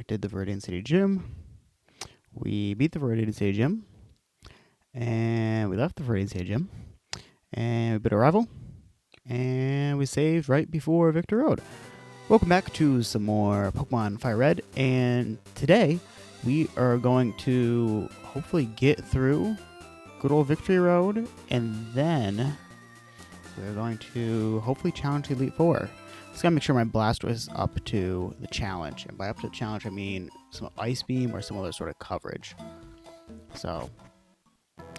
did the Viridian City Gym. We beat the Viridian City Gym. And we left the Viridian City Gym. And we beat a rival. And we saved right before Victory Road. Welcome back to some more Pokemon FireRed. And today, we are going to hopefully get through good old Victory Road. And then we're going to hopefully challenge the Elite Four. Just gotta make sure my Blastoise is up to the challenge. And by up to the challenge, I mean some Ice Beam or some other sort of coverage. So,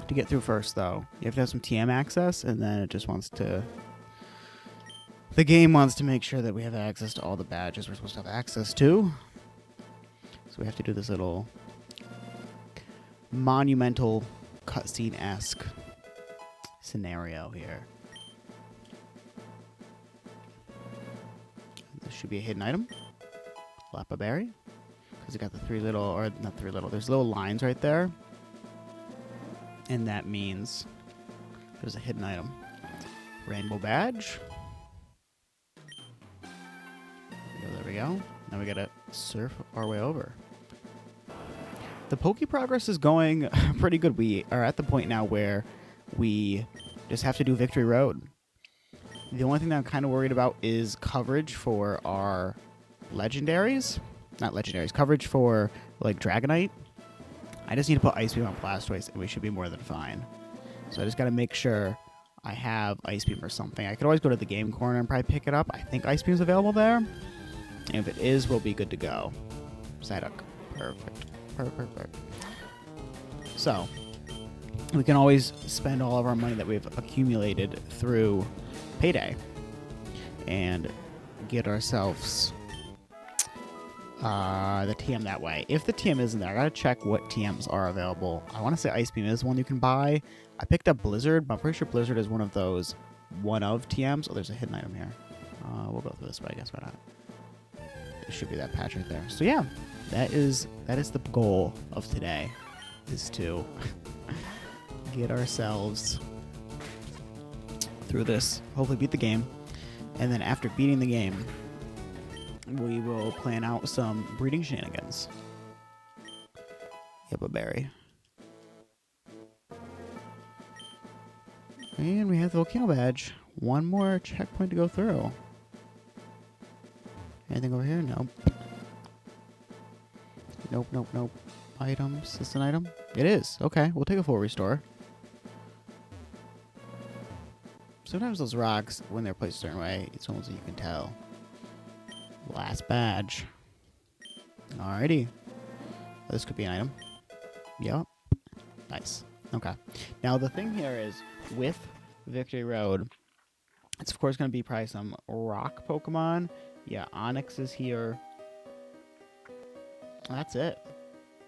to get through first, though, you have to have some TM access, and then it just wants to... The game wants to make sure that we have access to all the badges we're supposed to have access to. So we have to do this little monumental cutscene-esque scenario here. This should be a hidden item. Lappa Berry. Because it got the three little, or not three little, there's little lines right there. And that means there's a hidden item. Rainbow Badge. There we go. Now we gotta surf our way over. The Poke progress is going pretty good. We are at the point now where we just have to do Victory Road. The only thing that I'm kind of worried about is coverage for our legendaries. Not legendaries, coverage for like Dragonite. I just need to put Ice Beam on Blastoise and we should be more than fine. So I just gotta make sure I have Ice Beam or something. I could always go to the game corner and probably pick it up. I think Ice Beam is available there. And if it is, we'll be good to go. Psyduck. Perfect. Perfect. So, we can always spend all of our money that we've accumulated through Payday and get ourselves the TM that way. If the TM isn't there, I gotta check what TMs are available. I want to say Ice Beam is one you can buy. I picked up Blizzard, but I'm pretty sure Blizzard is one of those TMs. Oh, there's a hidden item here. We'll go through this way, I guess. Why not? It should be that patch right there. So yeah, that is the goal of today, is to get ourselves through this, hopefully beat the game, and then after beating the game, we will plan out some breeding shenanigans. Yep, a berry. And we have the Volcano Badge. One more checkpoint to go through. Anything over here? Nope. Nope. Items. Is this an item? It is. Okay, we'll take a full restore. Sometimes those rocks, when they're placed a certain way, it's almost like you can tell. Last badge. Alrighty. This could be an item. Yep. Nice. Okay. Now, the thing here is, with Victory Road, it's of course going to be probably some rock Pokemon. Yeah, Onyx is here. That's it.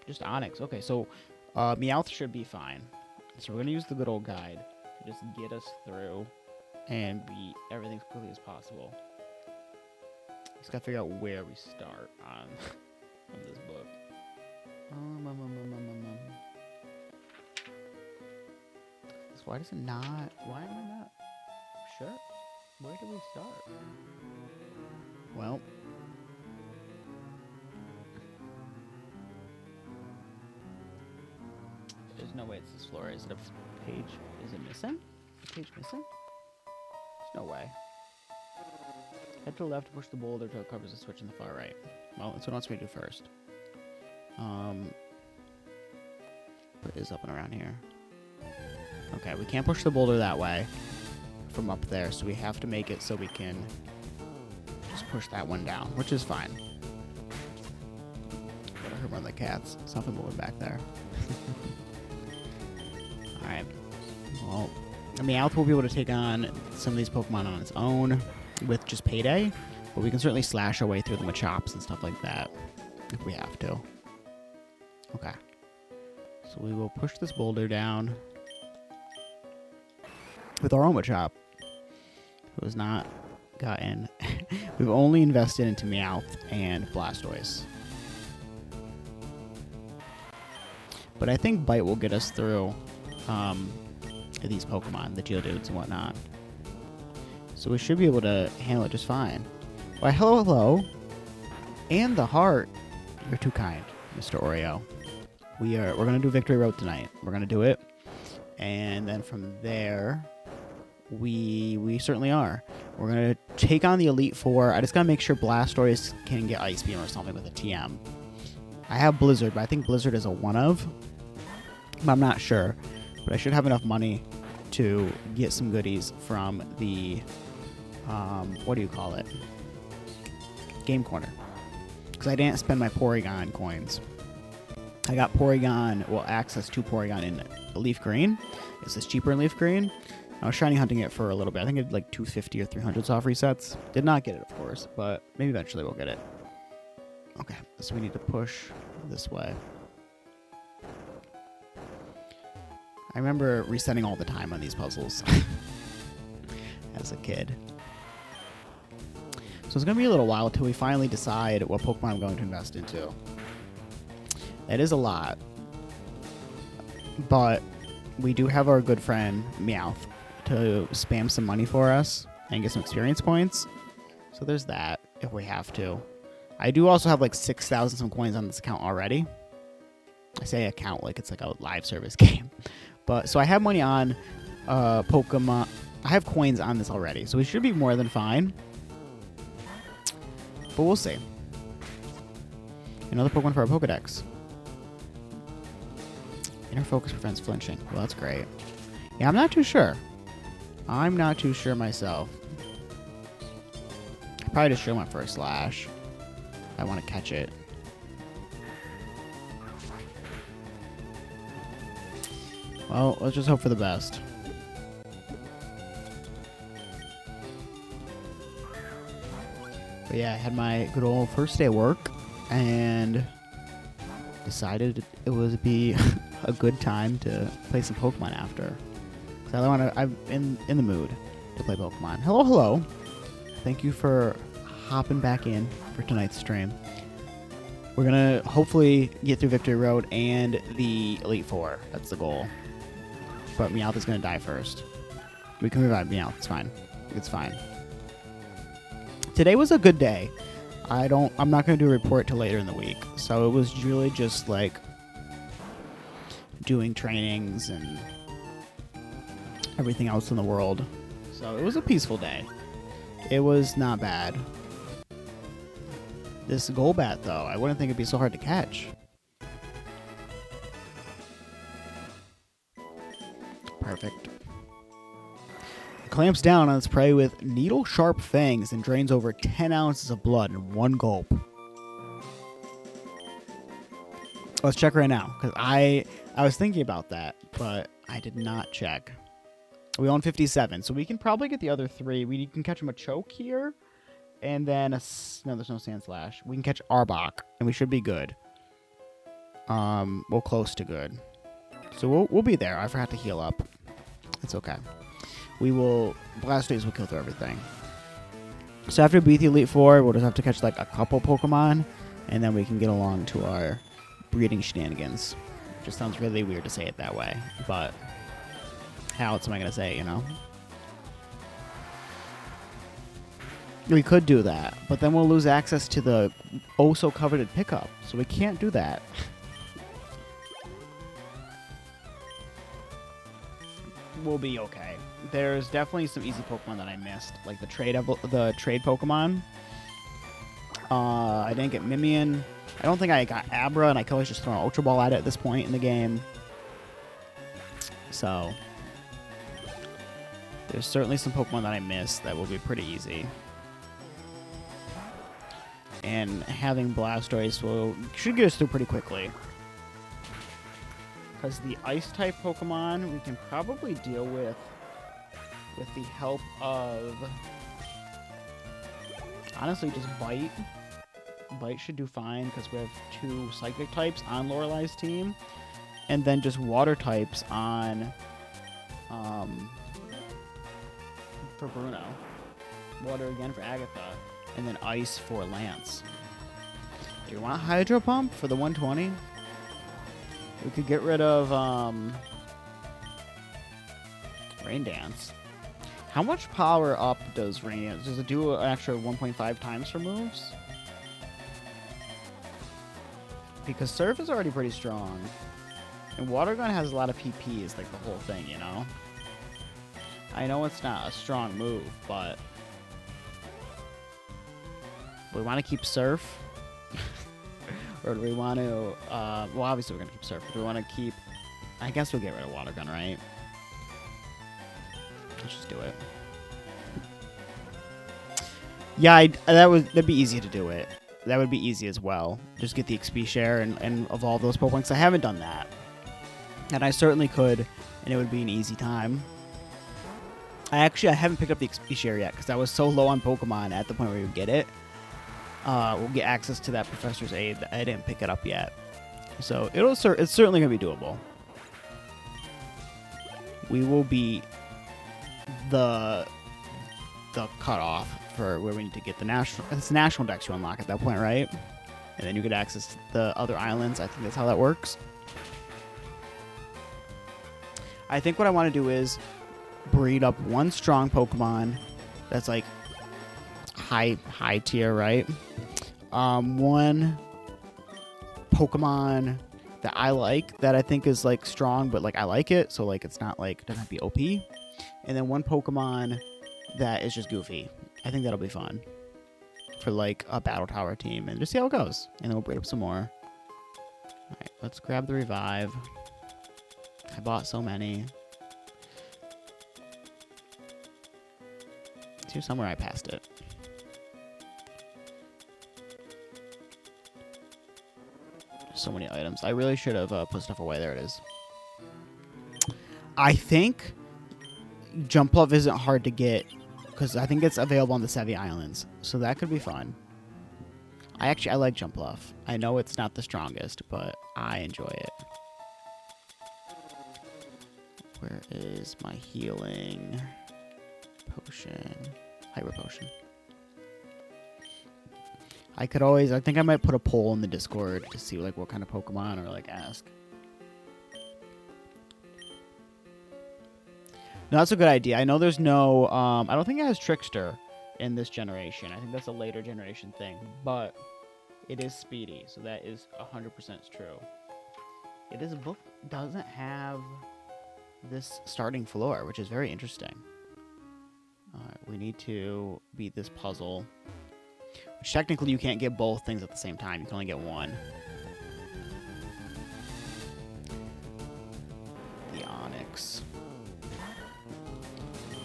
Just Onyx. Okay, so Meowth should be fine. So we're going to use the good old guide to just get us through and beat everything as quickly as possible. Just gotta figure out where we start on this book. So why does it not? Why am I not sure? Where do we start? Well, there's no way it's this floor. Is it a page? Is it missing? Is the page missing? There's no way. Head to the left to push the boulder until it covers the switch on the far right. Well, that's what it wants me to do first. What is up and around here? Okay, we can't push the boulder that way from up there, so we have to make it so we can just push that one down, which is fine. Gotta hurt one of the cats. Something moving back there. Alright. Well, Meowth will be able to take on some of these Pokemon on its own with just Payday, but we can certainly slash our way through them with chops and stuff like that if we have to. Okay. So we will push this boulder down with our own Machop, who has not gotten... We've only invested into Meowth and Blastoise. But I think Bite will get us through these Pokemon, the Geodudes and whatnot. So we should be able to handle it just fine. Why, hello. And the heart. You're too kind, Mr. Oreo. We're gonna do Victory Road tonight. We're gonna do it, and then from there, we certainly are. We're gonna take on the Elite Four. I just gotta make sure Blastoise can get Ice Beam or something with a TM. I have Blizzard, but I think Blizzard is a one of. But I'm not sure. But I should have enough money to get some goodies from the what do you call it? Game Corner. Because I didn't spend my Porygon coins. I got Porygon, well, access to Porygon in Leaf Green. It's this cheaper in Leaf Green. I was shiny hunting it for a little bit. I think it's like 250 or 300 soft resets. Did not get it, of course, but maybe eventually we'll get it. Okay, so we need to push this way. I remember resetting all the time on these puzzles as a kid. So it's going to be a little while until we finally decide what Pokemon I'm going to invest into. That is a lot. But we do have our good friend Meowth to spam some money for us and get some experience points. So there's that if we have to. I do also have like 6,000 some coins on this account already. I say account like it's like a live service game. But so I have money on Pokemon. I have coins on this already, so we should be more than fine. But we'll see. Another Pokemon for our Pokedex. Inner focus prevents flinching. Well, that's great. Yeah, I'm not too sure. I'm not too sure myself. I probably just show my first slash. I want to catch it. Well, let's just hope for the best. But yeah, I had my good old first day of work and decided it would be a good time to play some Pokemon after. Because I'm in the mood to play Pokemon. Hello, hello. Thank you for hopping back in for tonight's stream. We're going to hopefully get through Victory Road and the Elite Four. That's the goal. But Meowth is going to die first. We can revive Meowth. It's fine. It's fine. Today was a good day. I'm not going to do a report till later in the week. So it was really just like doing trainings and everything else in the world. So it was a peaceful day. It was not bad. This Golbat, though, I wouldn't think it'd be so hard to catch. Perfect. It clamps down on its prey with needle-sharp fangs and drains over 10 ounces of blood in one gulp. Let's check right now, because I was thinking about that, but I did not check. We own 57, so we can probably get the other 3. We can catch a Choke here, and then no, there's no Sand Slash. We can catch Arbok, and we should be good. Well, close to good. So we'll be there. I forgot to heal up. It's okay. Blastoise will kill through everything. So after we beat the Elite Four, we'll just have to catch like a couple Pokemon, and then we can get along to our breeding shenanigans. Just sounds really weird to say it that way, but how else am I going to say it, you know? We could do that, but then we'll lose access to the oh-so-coveted pickup, so we can't do that. We'll be okay. There's definitely some easy Pokemon that I missed, like the trade Pokemon. I didn't get Mimian. I don't think I got Abra, and I could always just throw an Ultra Ball at it at this point in the game. So there's certainly some Pokemon that I missed that will be pretty easy. And having Blastoise should get us through pretty quickly. Because the Ice-type Pokemon we can probably deal with the help of, honestly, just Bite. Bite should do fine because we have 2 Psychic types on Lorelai's team. And then just Water types on, for Bruno. Water again for Agatha. And then Ice for Lance. Do you want Hydro Pump for the 120? We could get rid of Rain Dance. How much power up does Rain Dance? Does it do an extra 1.5 times for moves? Because Surf is already pretty strong. And Water Gun has a lot of PPs, like the whole thing, you know? I know it's not a strong move, but we want to keep Surf? Or do we want to, well, obviously we're going to keep Surf, but do we want to keep, I guess we'll get rid of Water Gun, right? Let's just do it. Yeah, that'd be easy to do it. That would be easy as well. Just get the XP share and evolve those Pokemon, 'cause I haven't done that. And I certainly could, and it would be an easy time. I haven't picked up the XP share yet, because I was so low on Pokemon at the point where we would get it. We'll get access to that Professor's Aid. I didn't pick it up yet. So it's certainly going to be doable. We will beat the cutoff for where we need to get the national. It's national decks you unlock at that point, right? And then you get access to the other islands. I think that's how that works. I think what I want to do is breed up one strong Pokemon that's like high tier, right? One Pokemon that I like, that I think is like strong, but like I like it, so like it's not like, doesn't have to be OP. And then one Pokemon that is just goofy. I think that'll be fun for like a Battle Tower team, and just see how it goes. And then we'll breed up some more. All right, let's grab the Revive. I bought so many. It's here somewhere. I passed it. So many items. I really should have put stuff away. There it is. I think Jumpluff isn't hard to get, because I think it's available on the Sevi Islands, so that could be fun. I like Jumpluff. I know it's not the strongest, but I enjoy it. Where is my healing potion? Hyper potion. I think I might put a poll in the Discord to see like what kind of Pokemon, or like ask. No, that's a good idea. I know there's no, I don't think it has Trickster in this generation. I think that's a later generation thing, but it is speedy, so that is 100% true. This book doesn't have this starting floor, which is very interesting. Alright, we need to beat this puzzle, which technically you can't get both things at the same time. You can only get one. The Onyx.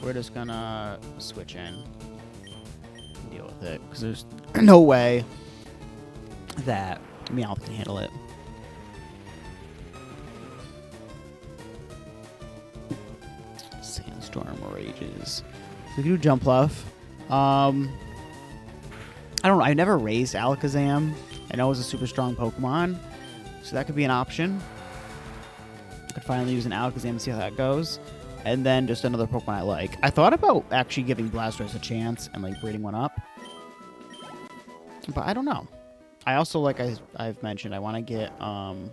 We're just gonna switch in and deal with it, because there's no way that Meowth can handle it. Sandstorm rages. We can do Jumpluff. I don't know. I never raised Alakazam. I know it's a super strong Pokemon, so that could be an option. I could finally use an Alakazam and see how that goes. And then just another Pokemon I like. I thought about actually giving Blastoise a chance and like breeding one up, but I don't know. I also, like I've mentioned, I want to get okay,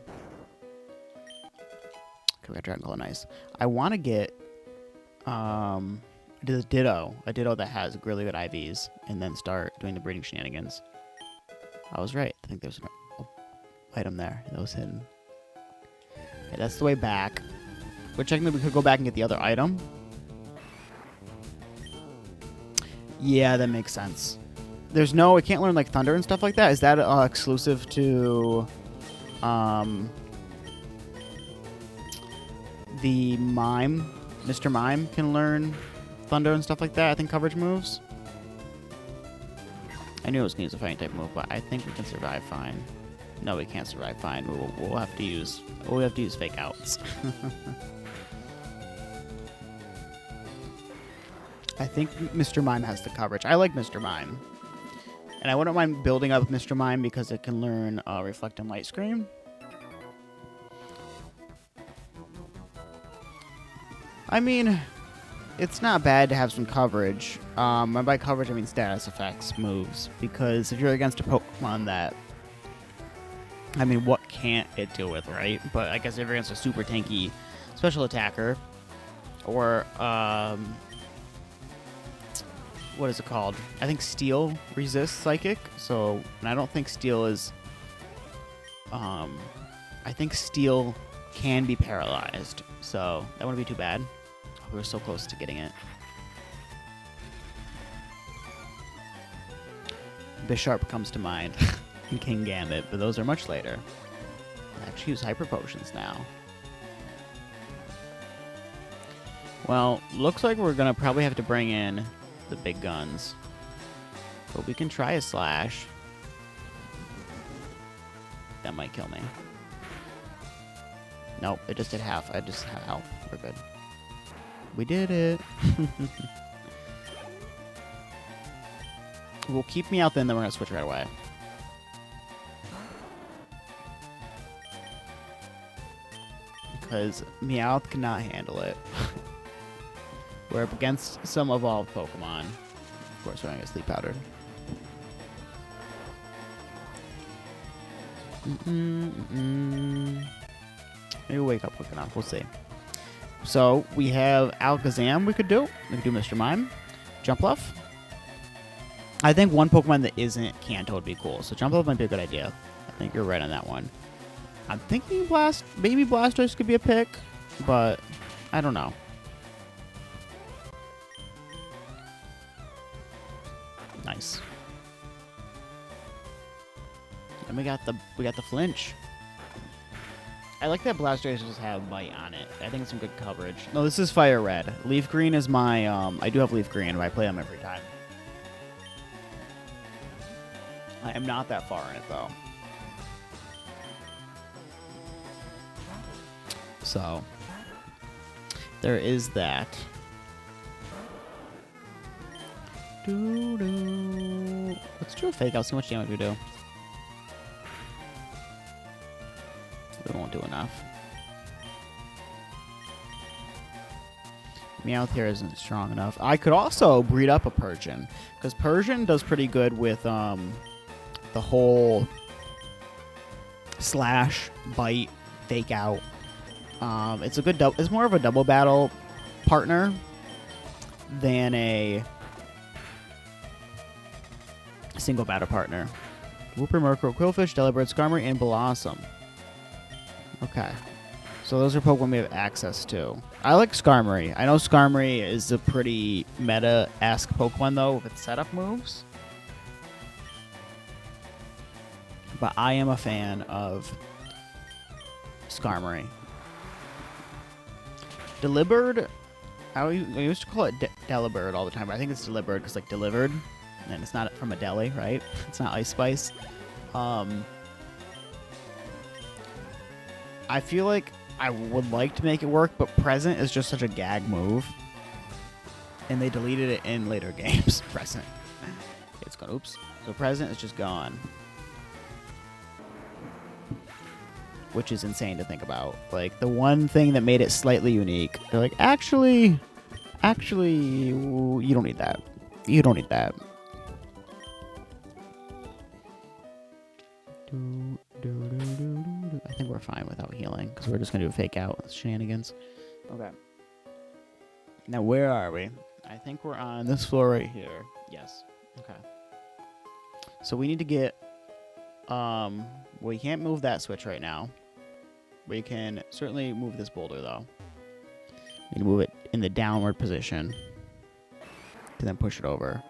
we got Dragon Claw, nice. I want to get a Ditto that has really good IVs, and then start doing the breeding shenanigans. I was right. I think there's an item there that was hidden. Okay, that's the way back. Which technically we could go back and get the other item. Yeah, that makes sense. There's no, it can't learn like Thunder and stuff like that. Is that exclusive to the Mime? Mr. Mime can learn Thunder and stuff like that, I think coverage moves. I knew it was going to use a fighting type move, but I think we can survive fine. No, we can't survive fine. We'll have to use fake outs. I think Mr. Mime has the coverage. I like Mr. Mime. And I wouldn't mind building up Mr. Mime because it can learn Reflect and Light Screen. I mean, it's not bad to have some coverage. And by coverage, I mean status effects moves. Because if you're against a Pokemon that, I mean, what can't it deal with, right? But I guess if you're against a super tanky special attacker, or what is it called? I think Steel resists Psychic, so, and I don't think Steel is I think Steel can be paralyzed, so that wouldn't be too bad. Oh, we were so close to getting it. Bisharp comes to mind, and King Gambit, but those are much later. I actually use Hyper Potions now. Well, looks like we're gonna probably have to bring in the big guns. But we can try a Slash. That might kill me. Nope, it just did half. I just have health. We're good. We did it. We'll keep me out then we're gonna switch right away. Because Meowth cannot handle it. We're up against some evolved Pokemon. Of course, we're gonna get Sleep Powdered. Maybe wake up quick enough. We'll see. So we have Alakazam. We could do Mr. Mime, Jumpluff. I think one Pokemon that isn't Kanto would be cool. So Jumpluff might be a good idea. I think you're right on that one. I'm thinking maybe Blastoise could be a pick, but I don't know. Nice. And we got the flinch. I like that Blastoise just have Bite on it. I think it's some good coverage. No, this is Fire Red. Leaf Green is my I do have Leaf Green, but I play them every time. I am not that far in it though. So there is that. Let's do a fake. I'll see how much damage we do. We won't do enough. Meowth here isn't strong enough. I could also breed up a Persian, because Persian does pretty good with the whole slash, bite, fake out. It's a good it's more of a double battle partner than a single battle partner. Whooper, Murkrow, Quillfish, Delibird, Skarmory, and Blossom. Okay. So those are Pokemon we have access to. I like Skarmory. I know Skarmory is a pretty meta-esque Pokemon, though, with its setup moves. But I am a fan of Skarmory. Delibird, I used to call it Delibird all the time, but I think it's Delibird because, like, delivered. And it's not from a deli, right? It's not Ice Spice. I feel like I would like to make it work, but Present is just such a gag move. And they deleted it in later games. Present. It's gone. Oops. So Present is just gone. Which is insane to think about. Like, the one thing that made it slightly unique. They're like, actually, you don't need that. You don't need that. I think we're fine without healing, because we're just going to do a fake out with shenanigans. Okay. Now, where are we? I think we're on this floor right here. Yes. Okay. So we need to get... we can't move that switch right now. We can certainly move this boulder, though. We can move it in the downward position. To then push it over.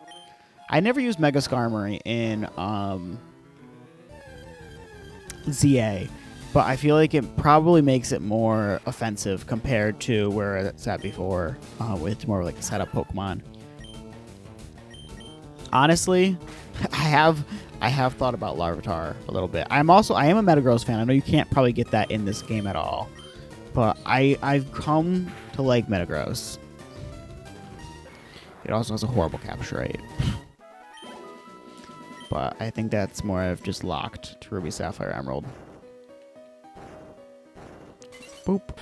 I never used Mega Skarmory in... ZA, but I feel like it probably makes it more offensive compared to where it's at before, with more like a setup Pokemon. Honestly, I have thought about Larvitar a little bit. I am a Metagross fan. I know you can't probably get that in this game at all, but I've come to like Metagross. It also has a horrible capture rate. But I think that's more of just locked to Ruby, Sapphire, Emerald. Boop.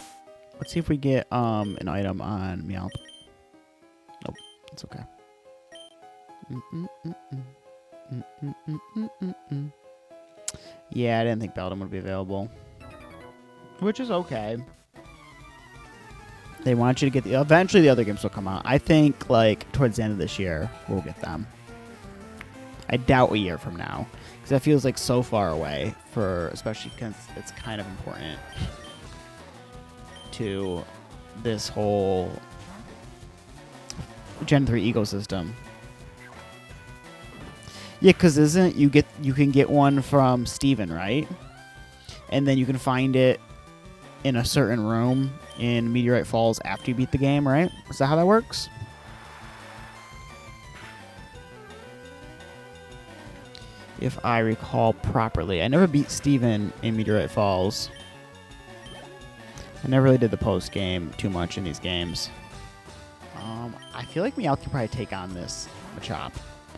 Let's see if we get an item on Meowth. Nope, it's okay. Yeah, I didn't think Beldum would be available. Which is okay. They want you to get eventually the other games will come out. I think, like, towards the end of this year, we'll get them. I doubt a year from now. Because that feels like so far away for, especially because it's kind of important to this whole Gen 3 ecosystem. Yeah, because you can get one from Steven, right? And then you can find it in a certain room in Meteorite Falls after you beat the game, right? Is that how that works? If I recall properly. I never beat Steven in Meteorite Falls. I never really did the post game too much in these games. I feel like Meowth could probably take on this Machop.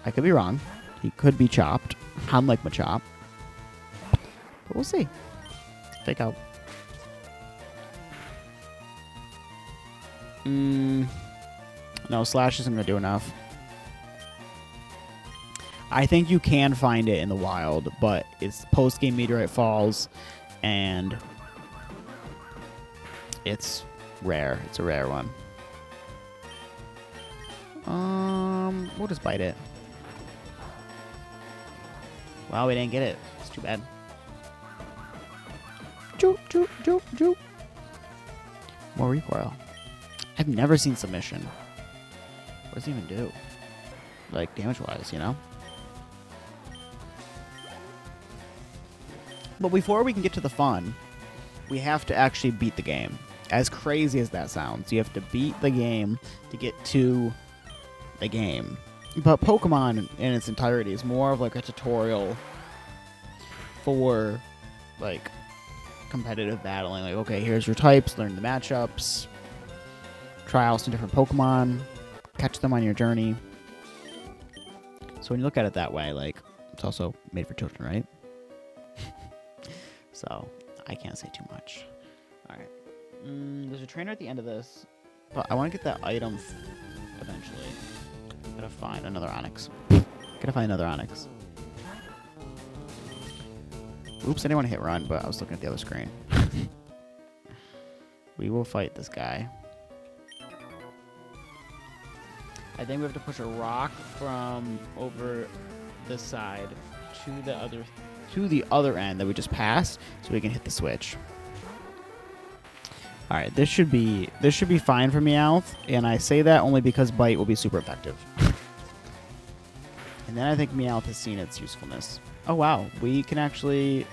I could be wrong. He could be chopped, unlike Machop. But we'll see. Fake out. No, Slash isn't going to do enough. I think you can find it in the wild, but it's post-game Meteorite Falls, and it's rare. It's a rare one. We'll just bite it. Wow, we didn't get it. It's too bad. Joop, joop, joop, joop. More recoil. I've never seen submission. What does it even do? Like, damage-wise, you know? But before we can get to the fun, we have to actually beat the game. As crazy as that sounds, you have to beat the game to get to the game. But Pokemon in its entirety is more of like a tutorial for like competitive battling. Like, okay, here's your types, learn the matchups, try out some different Pokemon, catch them on your journey. So when you look at it that way, like, it's also made for children, right? So I can't say too much. All right. There's a trainer at the end of this, but I want to get that item eventually. Gotta find another Onyx. Gotta find another Onyx. Oops, I didn't want to hit run, but I was looking at the other screen. We will fight this guy. I think we have to push a rock from over this side to the other end that we just passed, so we can hit the switch. All right, this should be fine for Meowth, and I say that only because Bite will be super effective. And then I think Meowth has seen its usefulness. Oh wow, we can actually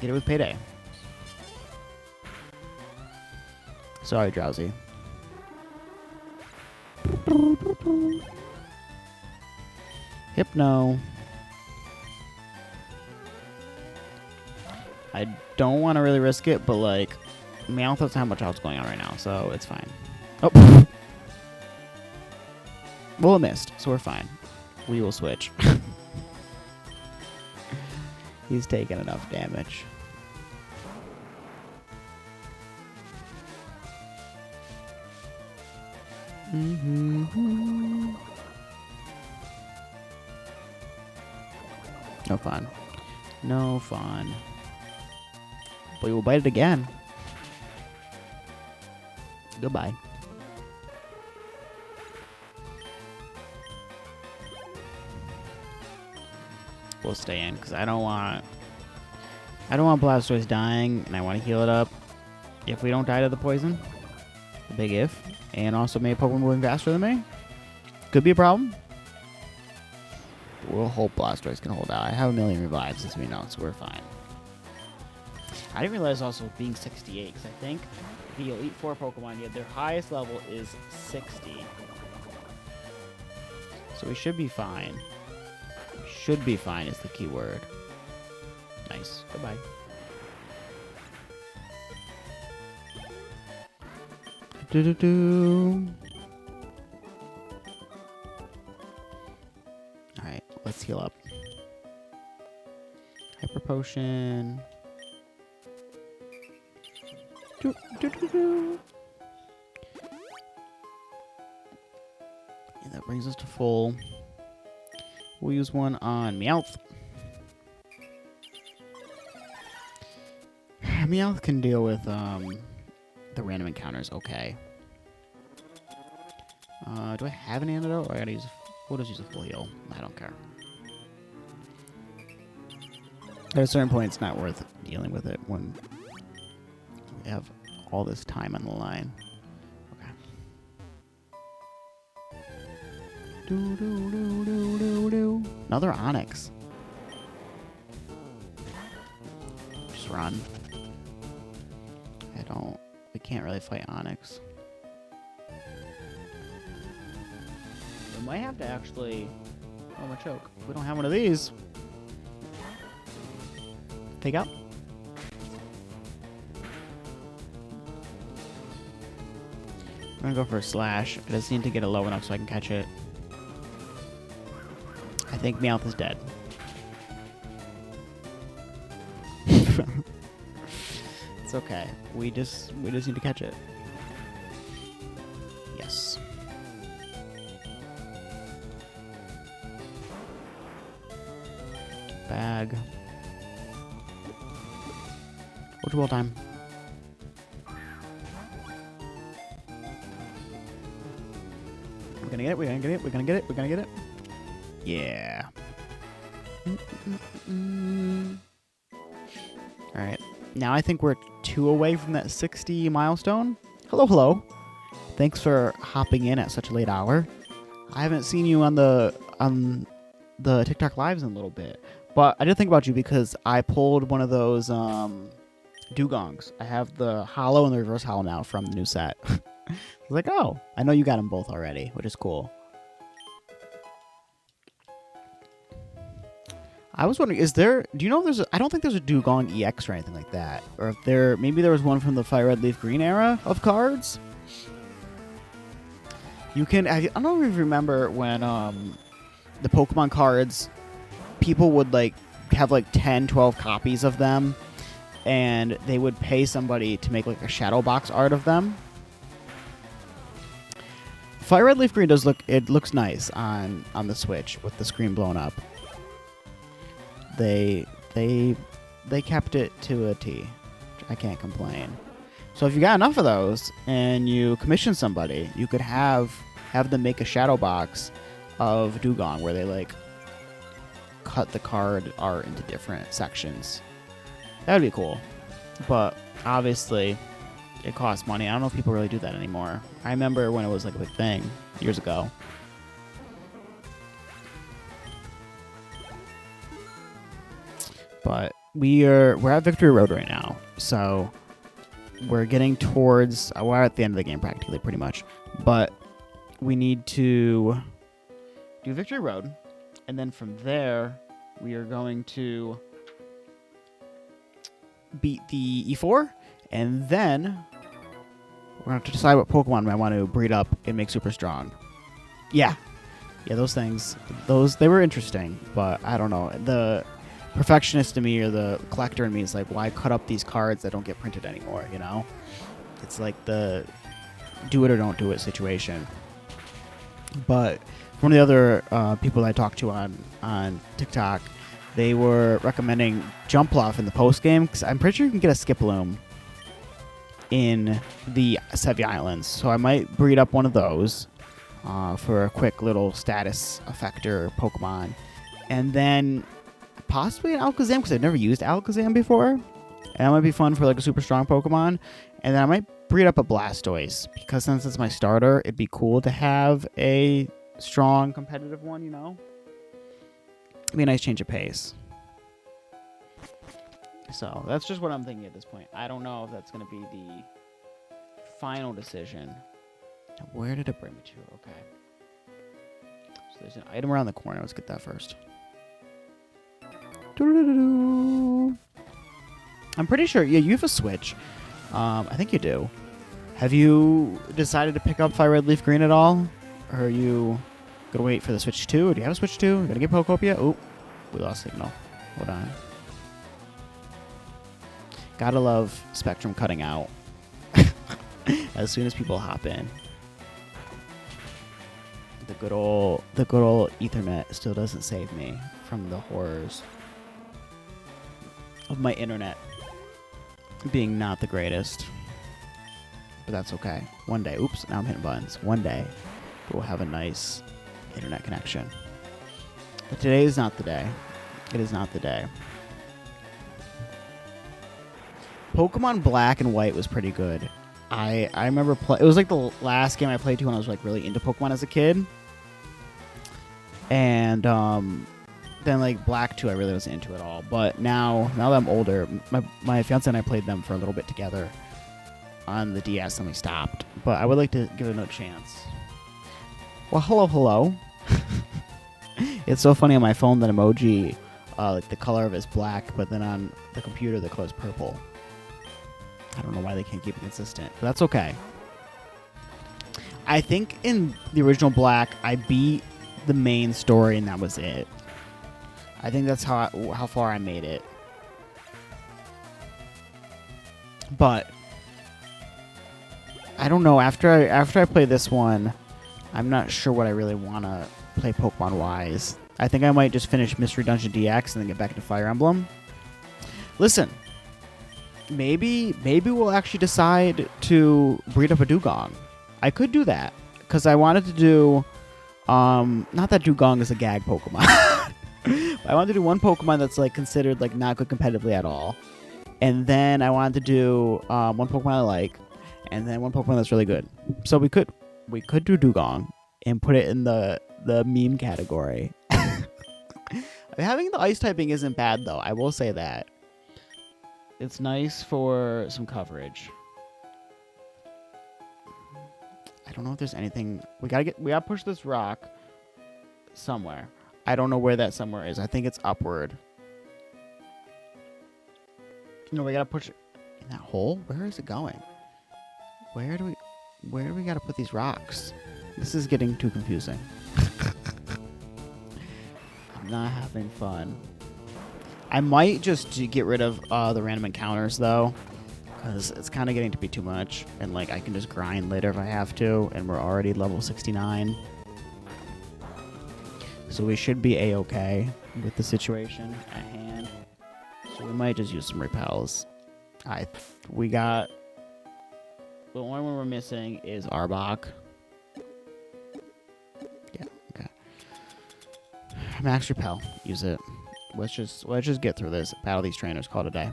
get it with Payday. Sorry, Drowsy. Hypno. I don't want to really risk it, but like, Meowth doesn't have much else going on right now, so it's fine. Oh. Well, it missed, so we're fine. We will switch. He's taken enough damage. No fun. No fun. But we will bite it again. Goodbye. We'll stay in because I don't want Blastoise dying, and I want to heal it up. If we don't die to the poison, a big if, and also maybe Pokemon moving faster than me, could be a problem. We'll hope Blastoise can hold out. I have a million revives, as we know, so we're fine. I didn't realize also being 68, because I think the Elite Four Pokemon, their highest level is 60. So we should be fine. Should be fine is the key word. Nice. Goodbye. Alright, let's heal up. Hyper Potion. And that brings us to full. We'll use one on Meowth. Meowth can deal with the random encounters. Okay. Do I have an antidote? Or I gotta use. We'll just use a full heal. I don't care. At a certain point, it's not worth dealing with it when we have all this time on the line. Okay. Another Onyx. Just run. We can't really fight Onyx. We might have to actually... Oh, my choke. We don't have one of these. Take out. I'm gonna go for a slash. I just need to get it low enough so I can catch it. I think Meowth is dead. It's okay. We just need to catch it. Yes. Bag. Ultra Ball time. We're gonna get it, we're gonna get it, we're gonna get it, we're gonna get it. Yeah. Alright. Now I think we're 2 away from that 60 milestone. Hello, hello. Thanks for hopping in at such a late hour. I haven't seen you on the TikTok lives in a little bit. But I did think about you because I pulled one of those dugongs. I have the hollow and the reverse hollow now from the new set. I was like, oh, I know you got them both already, which is cool. I was wondering, do you know if there's I don't think there's a Dugong EX or anything like that. Or if maybe there was one from the FireRed Leaf Green era of cards. You can, I don't know if you remember when the Pokemon cards, people would like have like 10, 12 copies of them, and they would pay somebody to make like a shadow box art of them. FireRed Leaf Green looks nice on the Switch with the screen blown up. They kept it to a T. I can't complain. So if you got enough of those and you commission somebody, you could have them make a shadow box of Dugong where they like cut the card art into different sections. That would be cool. But obviously it costs money. I don't know if people really do that anymore. I remember when it was like a big thing years ago. But we're at Victory Road right now. So we're getting towards we're at the end of the game practically pretty much. But we need to do Victory Road, and then from there we are going to beat the E4, and then we're going to have to decide what Pokemon I want to breed up and make super strong. Yeah, those things, they were interesting, but I don't know. The perfectionist in me or the collector in me is like, why cut up these cards that don't get printed anymore, you know? It's like the do it or don't do it situation. But one of the other people I talked to on TikTok, they were recommending Jumpluff in the post game, because I'm pretty sure you can get a Skiploom in the Sevi Islands. So I might breed up one of those for a quick little status effector Pokemon, and then possibly an Alakazam, because I've never used Alakazam before, and that might be fun for like a super strong Pokemon. And then I might breed up a Blastoise, because since it's my starter, it'd be cool to have a strong competitive one, you know? It'd be a nice change of pace. So that's just what I'm thinking at this point. I don't know if that's going to be the final decision. Now, where did it bring me to? Okay. So there's an item around the corner. Let's get that first. I'm pretty sure. Yeah, you have a Switch. I think you do. Have you decided to pick up FireRed Leaf Green at all? Or are you going to wait for the Switch 2? Or do you have a Switch 2? You going to get Pokopia? Oh, we lost signal. Hold on. Gotta love Spectrum cutting out as soon as people hop in. The good old Ethernet still doesn't save me from the horrors of my internet being not the greatest. But that's okay. One day, oops, now I'm hitting buttons. One day, we'll have a nice internet connection. But today is not the day. It is not the day. Pokemon Black and White was pretty good. I remember it was like the last game I played to when I was like really into Pokemon as a kid. And then like Black 2 I really wasn't into at all. But now that I'm older, my fiance and I played them for a little bit together on the DS and we stopped. But I would like to give it another chance. Well, hello. It's so funny on my phone that emoji, like the color of it is black, but then on the computer the color is purple. I don't know why they can't keep it consistent, but that's okay. I think in the original Black, I beat the main story and that was it. I think that's how far I made it. But I don't know. After I play this one, I'm not sure what I really want to play Pokemon-wise. I think I might just finish Mystery Dungeon DX and then get back into Fire Emblem. Listen, maybe we'll actually decide to breed up a Dugong. I could do that because I wanted to do, not that Dugong is a gag Pokemon. I wanted to do one Pokemon that's like considered like not good competitively at all, and then I wanted to do one Pokemon I like, and then one Pokemon that's really good. So we could do Dugong and put it in the meme category. Having the ice typing isn't bad though. I will say that. It's nice for some coverage. I don't know if there's anything. We gotta push this rock somewhere. I don't know where that somewhere is. I think it's upward. No, we gotta push it in that hole. Where is it going? Where do we gotta put these rocks? This is getting too confusing. I'm not having fun. I might just get rid of the random encounters though, because it's kind of getting to be too much, and like I can just grind later if I have to, and we're already level 69. So we should be a-okay with the situation at hand. So we might just use some repels. We got... The only one we're missing is Arbok. Yeah, okay. Max repel. Use it. Let's just get through this. Battle these trainers. Call it a day.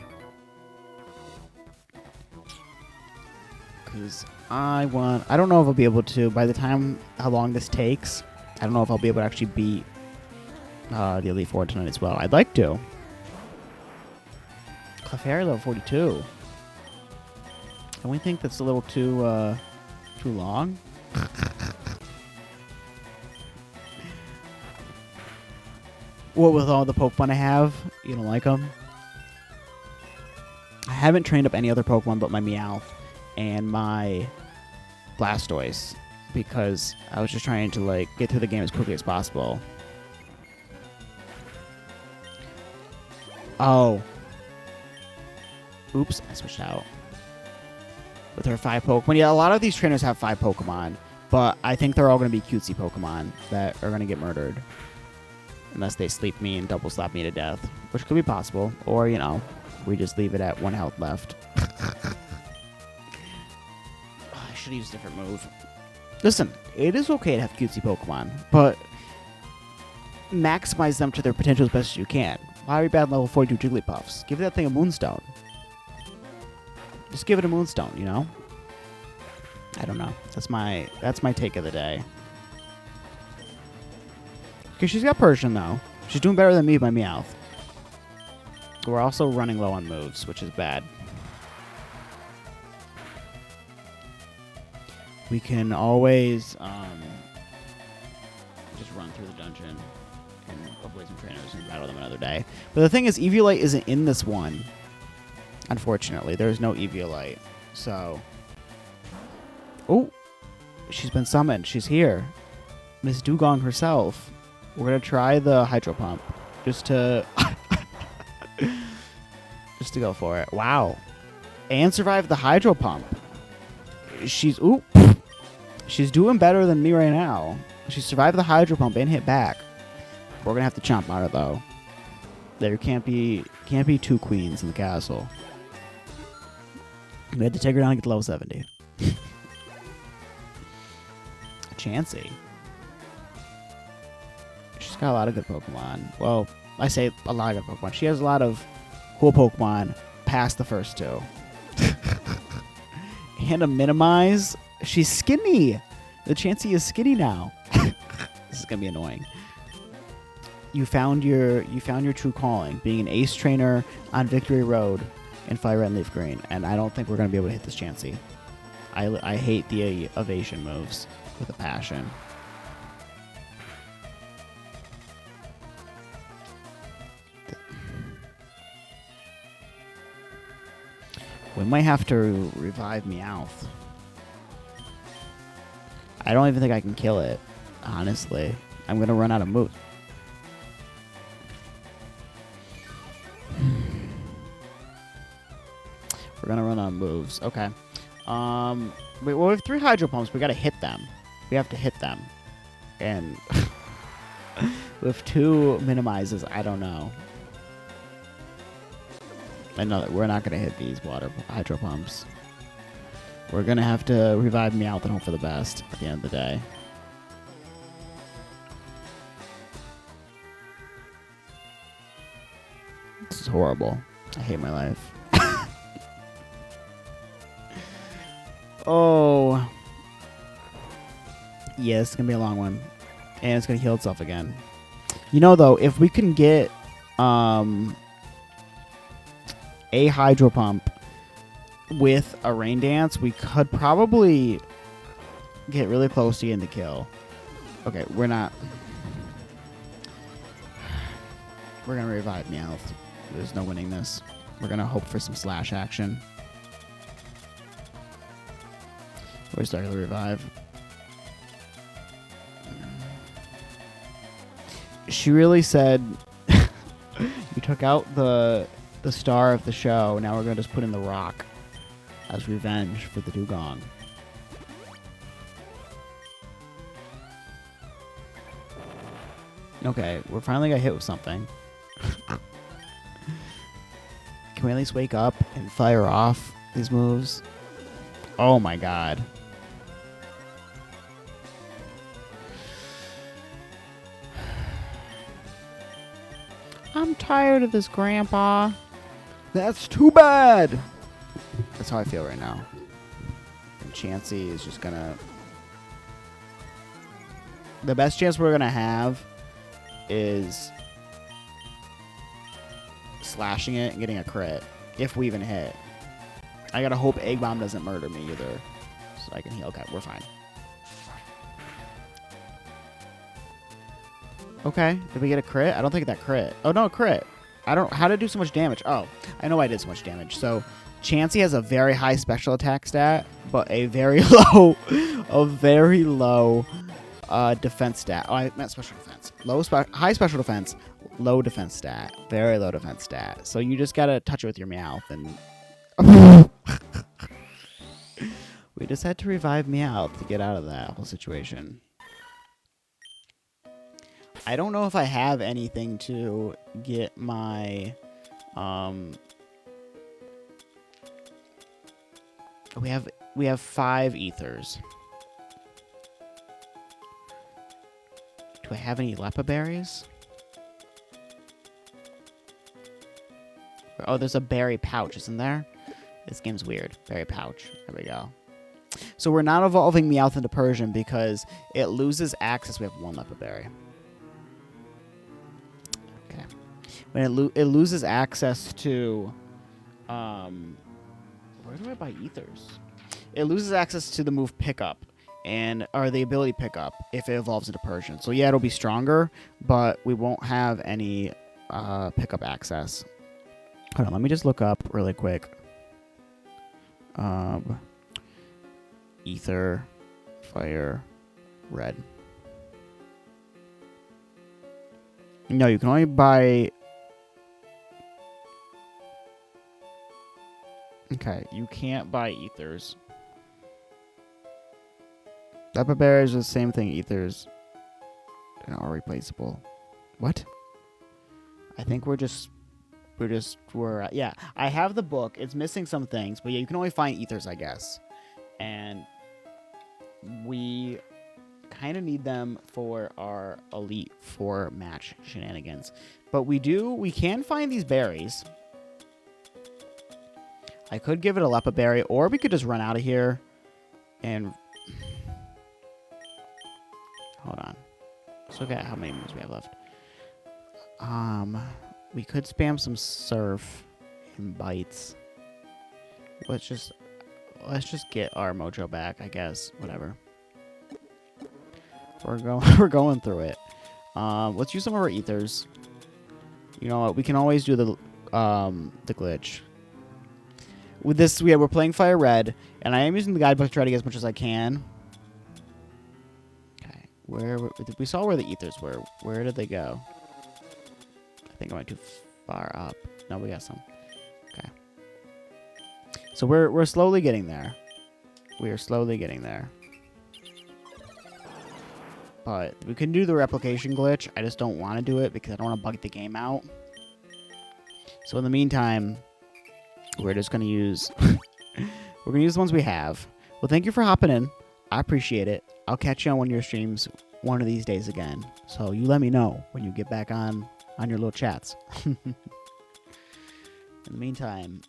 Because I don't know if I'll be able to, by the time how long this takes, I don't know if I'll be able to actually beat the Elite Four tonight as well. I'd like to. Clefairy level 42. And we think that's a little too long. What with all the Pokemon I have, you don't like them? I haven't trained up any other Pokemon but my Meowth and my Blastoise because I was just trying to like get through the game as quickly as possible. Oh. Oops, I switched out. With her 5 Pokemon. Yeah, a lot of these trainers have 5 Pokemon, but I think they're all going to be cutesy Pokemon that are going to get murdered. Unless they sleep me and double slap me to death, which could be possible. Or, you know, we just leave it at 1 health left. I should use a different move. Listen, it is okay to have cutesy Pokemon, but maximize them to their potential as best as you can. Why are we bad level 42 Jigglypuffs? Give that thing a Moonstone. Just give it a Moonstone, you know? I don't know. That's my take of the day. Because she's got Persian, though. She's doing better than me by Meowth. We're also running low on moves, which is bad. We can always just run through the dungeon and avoid some trainers and battle them another day. But the thing is, Eviolite isn't in this one. Unfortunately, there's no Eviolite. So... Oh! She's been summoned. She's here. Miss Dugong herself. We're going to try the Hydro Pump. Just to... just to go for it. Wow. And survive the Hydro Pump. She's... Ooh! She's doing better than me right now. She survived the Hydro Pump and hit back. We're going to have to chomp on her, though. There can't be 2 queens in the castle. We had to take her down and get to level 70. Chansey. She's got a lot of good Pokemon. Well, I say a lot of good Pokemon. She has a lot of cool Pokemon past the first 2. And a minimize. She's skinny. The Chansey is skinny now. This is gonna be annoying. You found your true calling, being an ace trainer on Victory Road in Fire Red and Leaf Green, and I don't think we're gonna be able to hit this Chansey. I hate the evasion moves with a passion. We might have to revive Meowth. I don't even think I can kill it, honestly. I'm gonna run out of moves. We're gonna run out of moves. Okay. Well, we have 3 Hydro Pumps. We gotta hit them. We have to hit them. And with 2 minimizes, I don't know. I know that we're not gonna hit these Hydro Pumps. We're gonna have to revive Meowth and hope for the best at the end of the day. This is horrible. I hate my life. Oh. Yeah, it's going to be a long one. And it's going to heal itself again. You know, though, if we can get a Hydro Pump with a Rain Dance, we could probably get really close to getting the kill. Okay, we're not. We're going to revive Meowth. There's no winning this. We're going to hope for some slash action. We're starting to revive. She really said, you took out the star of the show. Now we're going to just put in the rock as revenge for the dugong. Okay, we're finally got hit with something. Can we at least wake up and fire off these moves? Oh my god. I'm tired of this, Grandpa. That's too bad. That's how I feel right now. And Chansey is just gonna... The best chance we're gonna have is slashing it and getting a crit. If we even hit. I gotta hope Egg Bomb doesn't murder me either. So I can heal. Okay, we're fine. Okay, did we get a crit? I don't think that crit. Oh, no, crit. How did it do so much damage? Oh, I know why I did so much damage. So, Chansey has a very high special attack stat, but a very low defense stat. Oh, I meant special defense. High special defense, low defense stat. Very low defense stat. So you just gotta touch it with your Meowth and... We just had to revive Meowth to get out of that whole situation. I don't know if I have anything to get my... We have 5 ethers. Do I have any Lepa berries? Oh, there's a berry pouch, isn't there? This game's weird. Berry pouch. There we go. So we're not evolving Meowth into Persian because it loses access. We have 1 Lepa berry. Okay. When it loses access to... where do I buy ethers? It loses access to the move pickup or the ability pickup if it evolves into Persian. So yeah, it'll be stronger, but we won't have any pickup access. Hold on, let me just look up really quick. Ether, Fire, Red. No, you can only buy... Okay, you can't buy ethers. Lepa berries are the same thing. Ethers are replaceable. What? I think yeah, I have the book. It's missing some things, but yeah, you can only find ethers, I guess. And we kind of need them for our Elite Four match shenanigans. But we can find these berries. I could give it a Lepa Berry, or we could just run out of here and... Hold on. Let's look at how many moves we have left. We could spam some Surf and Bites. Let's just get our mojo back, I guess. Whatever. We're going through it. Let's use some of our ethers. You know what? We can always do the glitch. With this, we're playing FireRed, and I am using the guidebook to try to get as much as I can. Okay, we saw where the ethers were. Where did they go? I think I went too far up. No, we got some. Okay. So we're slowly getting there. We are slowly getting there. But we can do the replication glitch. I just don't want to do it because I don't want to bug the game out. So in the meantime, we're just going to use... we're going to use the ones we have. Well, thank you for hopping in. I appreciate it. I'll catch you on one of your streams one of these days again. So you let me know when you get back on your little chats. In the meantime,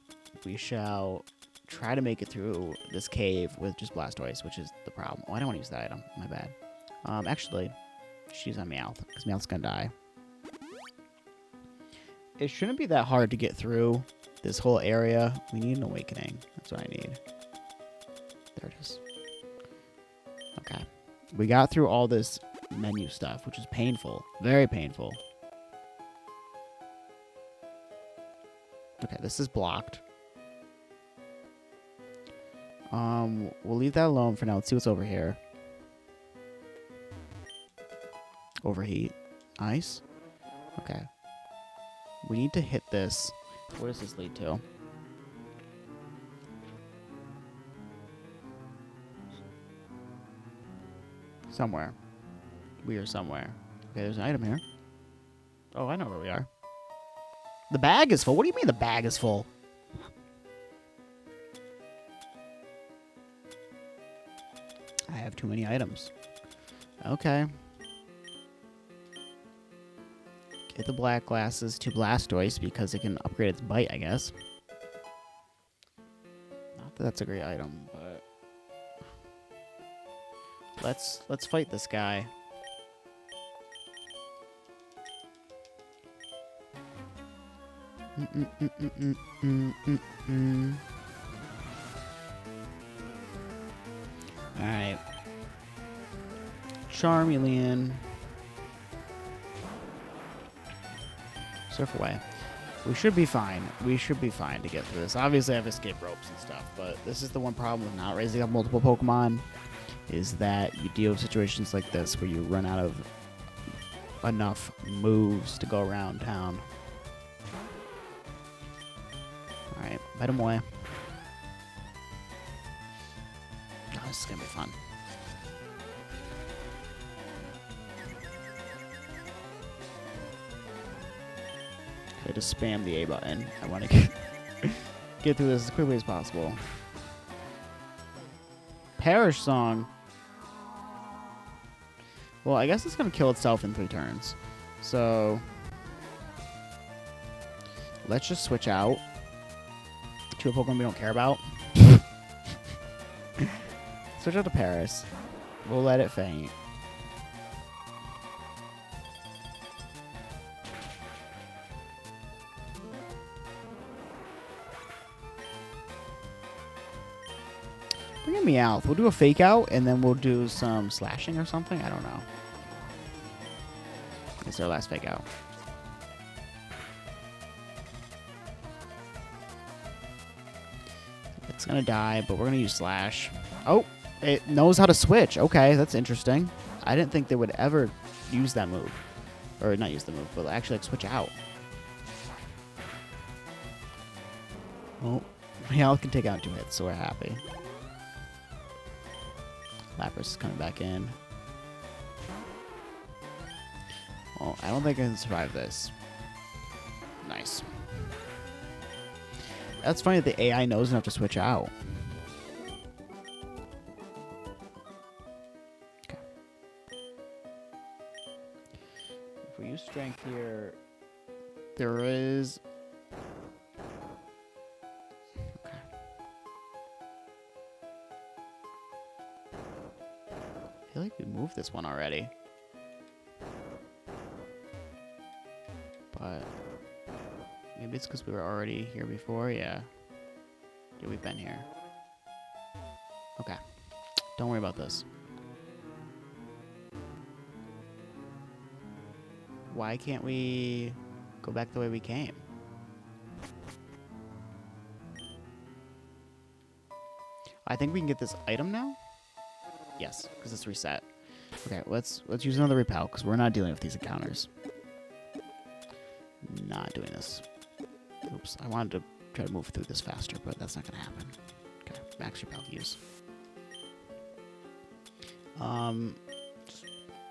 we shall try to make it through this cave with just Blastoise, which is the problem. Oh, I don't want to use that item. My bad. Actually, just use on Meowth, because Meowth's going to die. It shouldn't be that hard to get through this whole area. We need an awakening. That's what I need. There it is. Okay. We got through all this menu stuff, which is painful. Very painful. Okay, this is blocked. We'll leave that alone for now. Let's see what's over here. Overheat. Nice. Okay. We need to hit this. Where does this lead to? Somewhere. We are somewhere. Okay, there's an item here. Oh, I know where we are. The bag is full. What do you mean the bag is full? I have too many items. Okay. Get the black glasses to Blastoise because it can upgrade its bite, I guess. Not that that's a great item, but let's fight this guy. Alright. Charmeleon. Surf away. We should be fine. We should be fine to get through this. Obviously, I have escape ropes and stuff, but this is the one problem with not raising up multiple Pokemon, is that you deal with situations like this where you run out of enough moves to go around town. Alright, bite him away. Oh, this is gonna be fun. Okay, just spam the A button. I want to get through this as quickly as possible. Perish Song. Well, I guess it's going to kill itself in 3 turns. So let's just switch out to a Pokemon we don't care about. Switch out to Paris. We'll let it faint. Bring a Meowth. We'll do a fake out and then we'll do some slashing or something. I don't know. It's our last fake out. It's gonna die, but we're gonna use slash. Oh, it knows how to switch. Okay, that's interesting. I didn't think they would ever use that move. Or not use the move, but actually like switch out. Well, Meowth can take out 2 hits, so we're happy. Lapras is coming back in. Well, I don't think I can survive this. Nice. That's funny that the AI knows enough to switch out. Okay. If we use strength here, there is... Okay. feel like we moved this one already. But maybe it's because we were already here before. Yeah. Yeah, we've been here. Okay. Don't worry about this. Why can't we go back the way we came? I think we can get this item now. Yes, because it's reset. Okay, let's use another repel because we're not dealing with these encounters. Not doing this. Oops, I wanted to try to move through this faster, but that's not gonna happen. Okay, max repel use.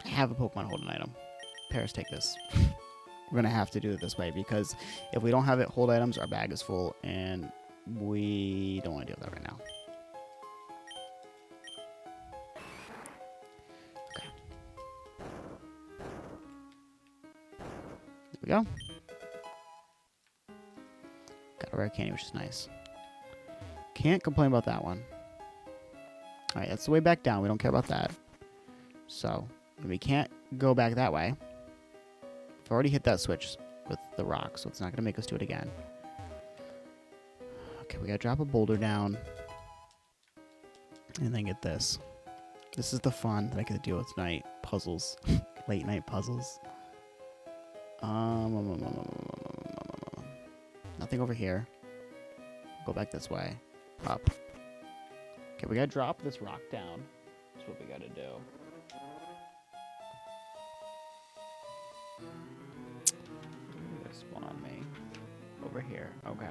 Have a Pokemon hold an item. Paris, take this. We're gonna have to do it this way because if we don't have it hold items, our bag is full, and we don't want to deal with that right now. Okay. There we go. Got a rare candy, which is nice. Can't complain about that one. Alright, that's the way back down. We don't care about that. So, we can't go back that way. I've already hit that switch with the rock, so it's not going to make us do it again. Okay, we got to drop a boulder down. And then get this. This is the fun that I get to deal with tonight. Puzzles. Late night puzzles. Nothing over here. Go back this way. Up. Okay, we gotta drop this rock down. That's what we gotta do. Spawn on me. Over here. Okay.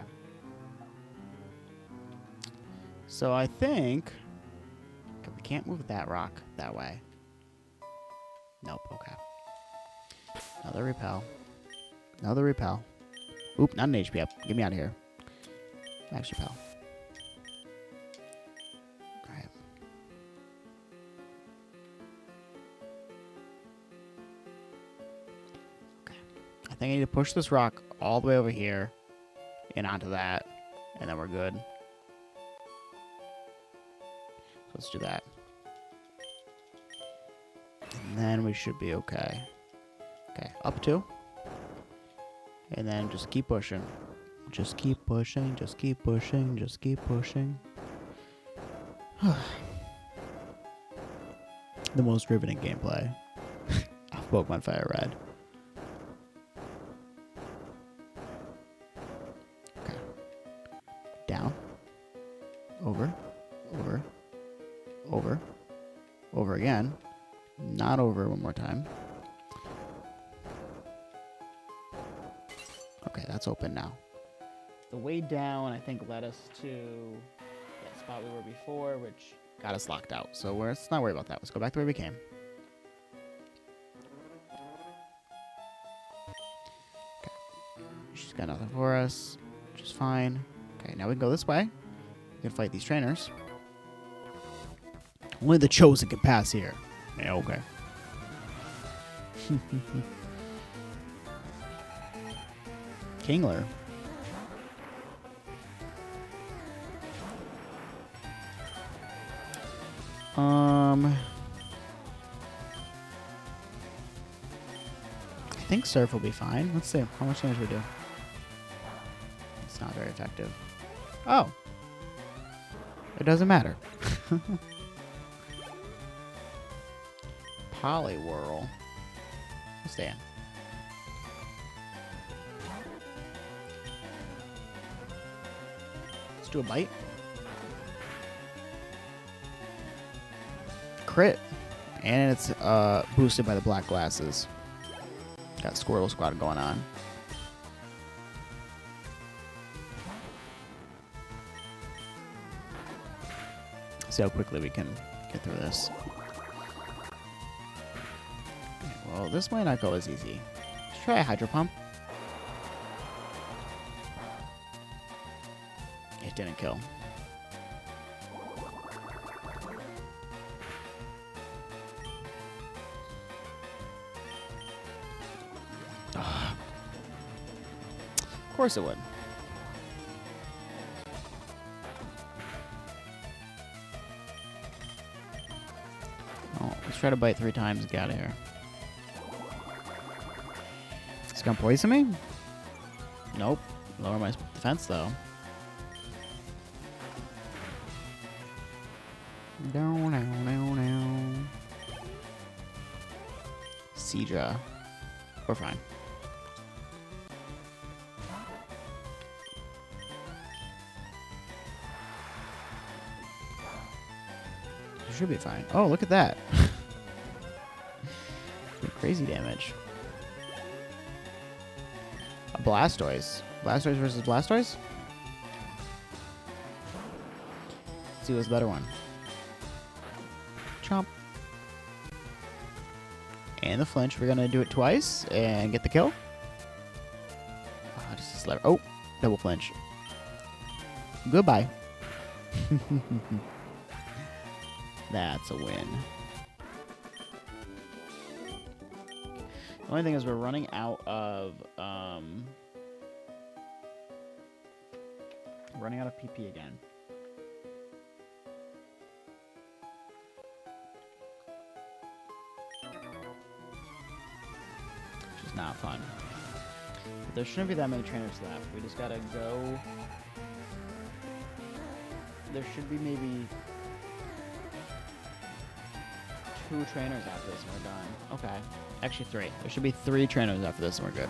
So I think... Okay, we can't move that rock that way. Nope, okay. Another repel. Another repel. Oop, not an HP up. Get me out of here. Max repel. Alright. Okay. I think I need to push this rock all the way over here and onto that, and then we're good. So let's do that. And then we should be okay. Okay, up 2. And then just keep pushing. Just keep pushing, just keep pushing, just keep pushing. The most riveting gameplay of Pokemon FireRed. Okay. Down. Over. Over. Over. Over again. Not over one more time. Okay, that's open now. The way down, I think, led us to that spot we were before, which got us locked out. So let's not worry about that. Let's go back to where we came. Okay. She's got nothing for us, which is fine. Okay, now we can go this way. We can fight these trainers. Only the chosen can pass here. Yeah, okay. Kingler. I think Surf will be fine. Let's see. How much damage we do? It's not very effective. Oh. It doesn't matter. Poliwhirl. We'll stay in. Let's do a bite. Crit. And it's boosted by the black glasses. Got Squirtle Squad going on. See how quickly we can get through this. Well, this might not go as easy. Let's try a Hydro Pump. It didn't kill. Of course it would. Oh, Let's try to bite 3 times and get out of here. It's gonna poison me? Nope. Lower my defense though. Down, down, down, down. Seedra. We're fine. You should be fine. Oh, look at that. Crazy damage. A Blastoise. Blastoise versus Blastoise? Let's see what's the better one. Chomp. And the flinch. We're gonna do it twice and get the kill. Oh, just a sliver. Oh, double flinch. Goodbye. That's a win. The only thing is we're running out of PP again. Which is not fun. But there shouldn't be that many trainers left. We just gotta go. There should be maybe 2 trainers after this and we're done. Okay. Actually 3. There should be 3 trainers after this and we're good.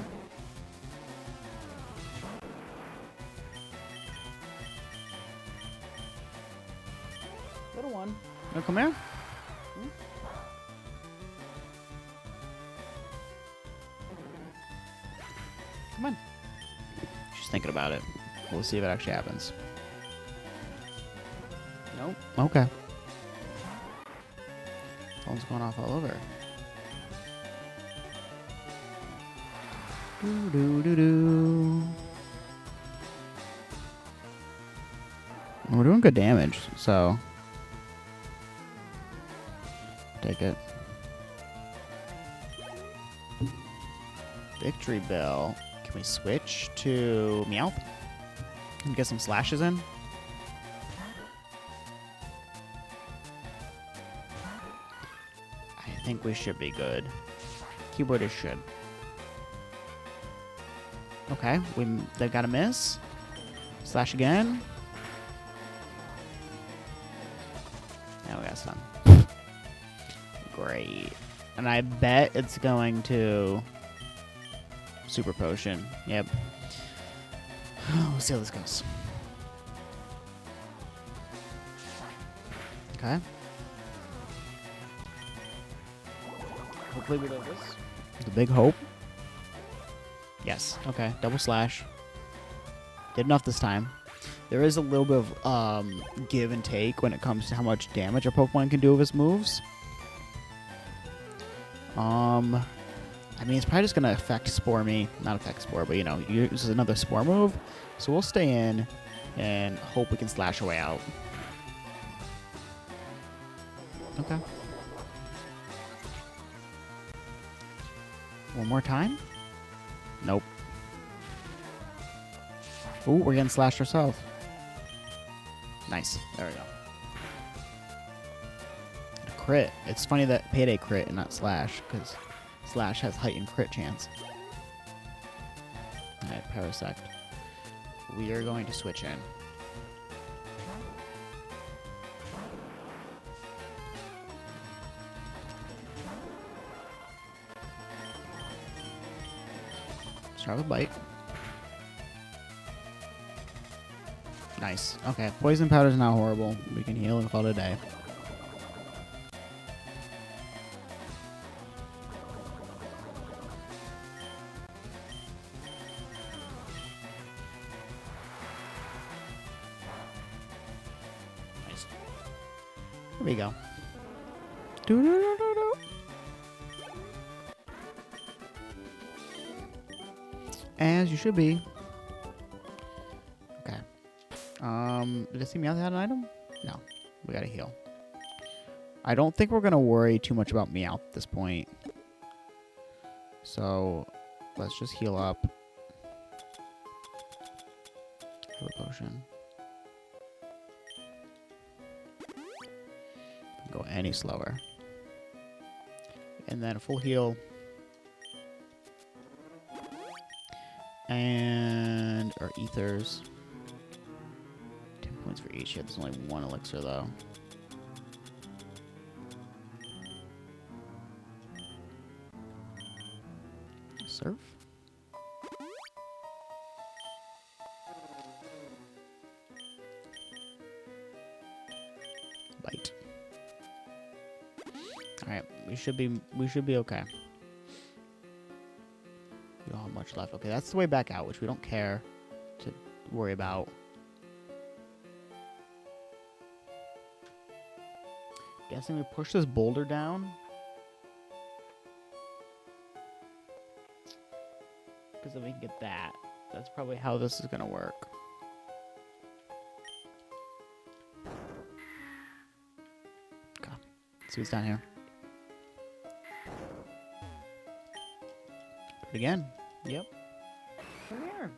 Little one. You come here? Hmm? Come on. She's thinking about it. We'll see if it actually happens. Nope. Okay. Phone's going off all over. Do do do do. We're doing good damage, so take it. Victory Bell. Can we switch to Meowth and get some slashes in? I think we should be good. Keyboard is should. Okay, they got a miss. Slash again. Now we got some. Great. And I bet it's going to Super Potion. Yep. We'll see how this goes. Okay. Hopefully we do this. The big hope. Yes. Okay. Double slash. Did enough this time. There is a little bit of give and take when it comes to how much damage a Pokemon can do with his moves. I mean, it's probably just gonna affect Spore me. Not affect Spore, but you know, use another Spore move. So we'll stay in and hope we can slash our way out. Okay. One more time? Nope. Ooh, we're getting slashed ourselves. Nice. There we go. A crit. It's funny that Payday crit and not Slash, because Slash has heightened crit chance. Alright, Parasect. We are going to switch in. Start with Bite. Nice. Okay, Poison Powder's not horrible. We can heal and call it a day. Nice. There we go. Do-do-do-do-do. As you should be. Okay. Did I see Meowth had an item? No. We gotta heal. I don't think we're gonna worry too much about Meowth at this point. So, let's just heal up. Have a potion. Go any slower. And then a full heal. And our ethers. 10 points for each. Yeah, there's only one elixir though. Surf. Bite. All right, we should be okay. We don't have much left. Okay, that's the way back out, which we don't care to worry about. Guessing we push this boulder down. Because if we can get that, that's probably how this is going to work. Okay, let's see what's down here. Do it again. Yep. Come here.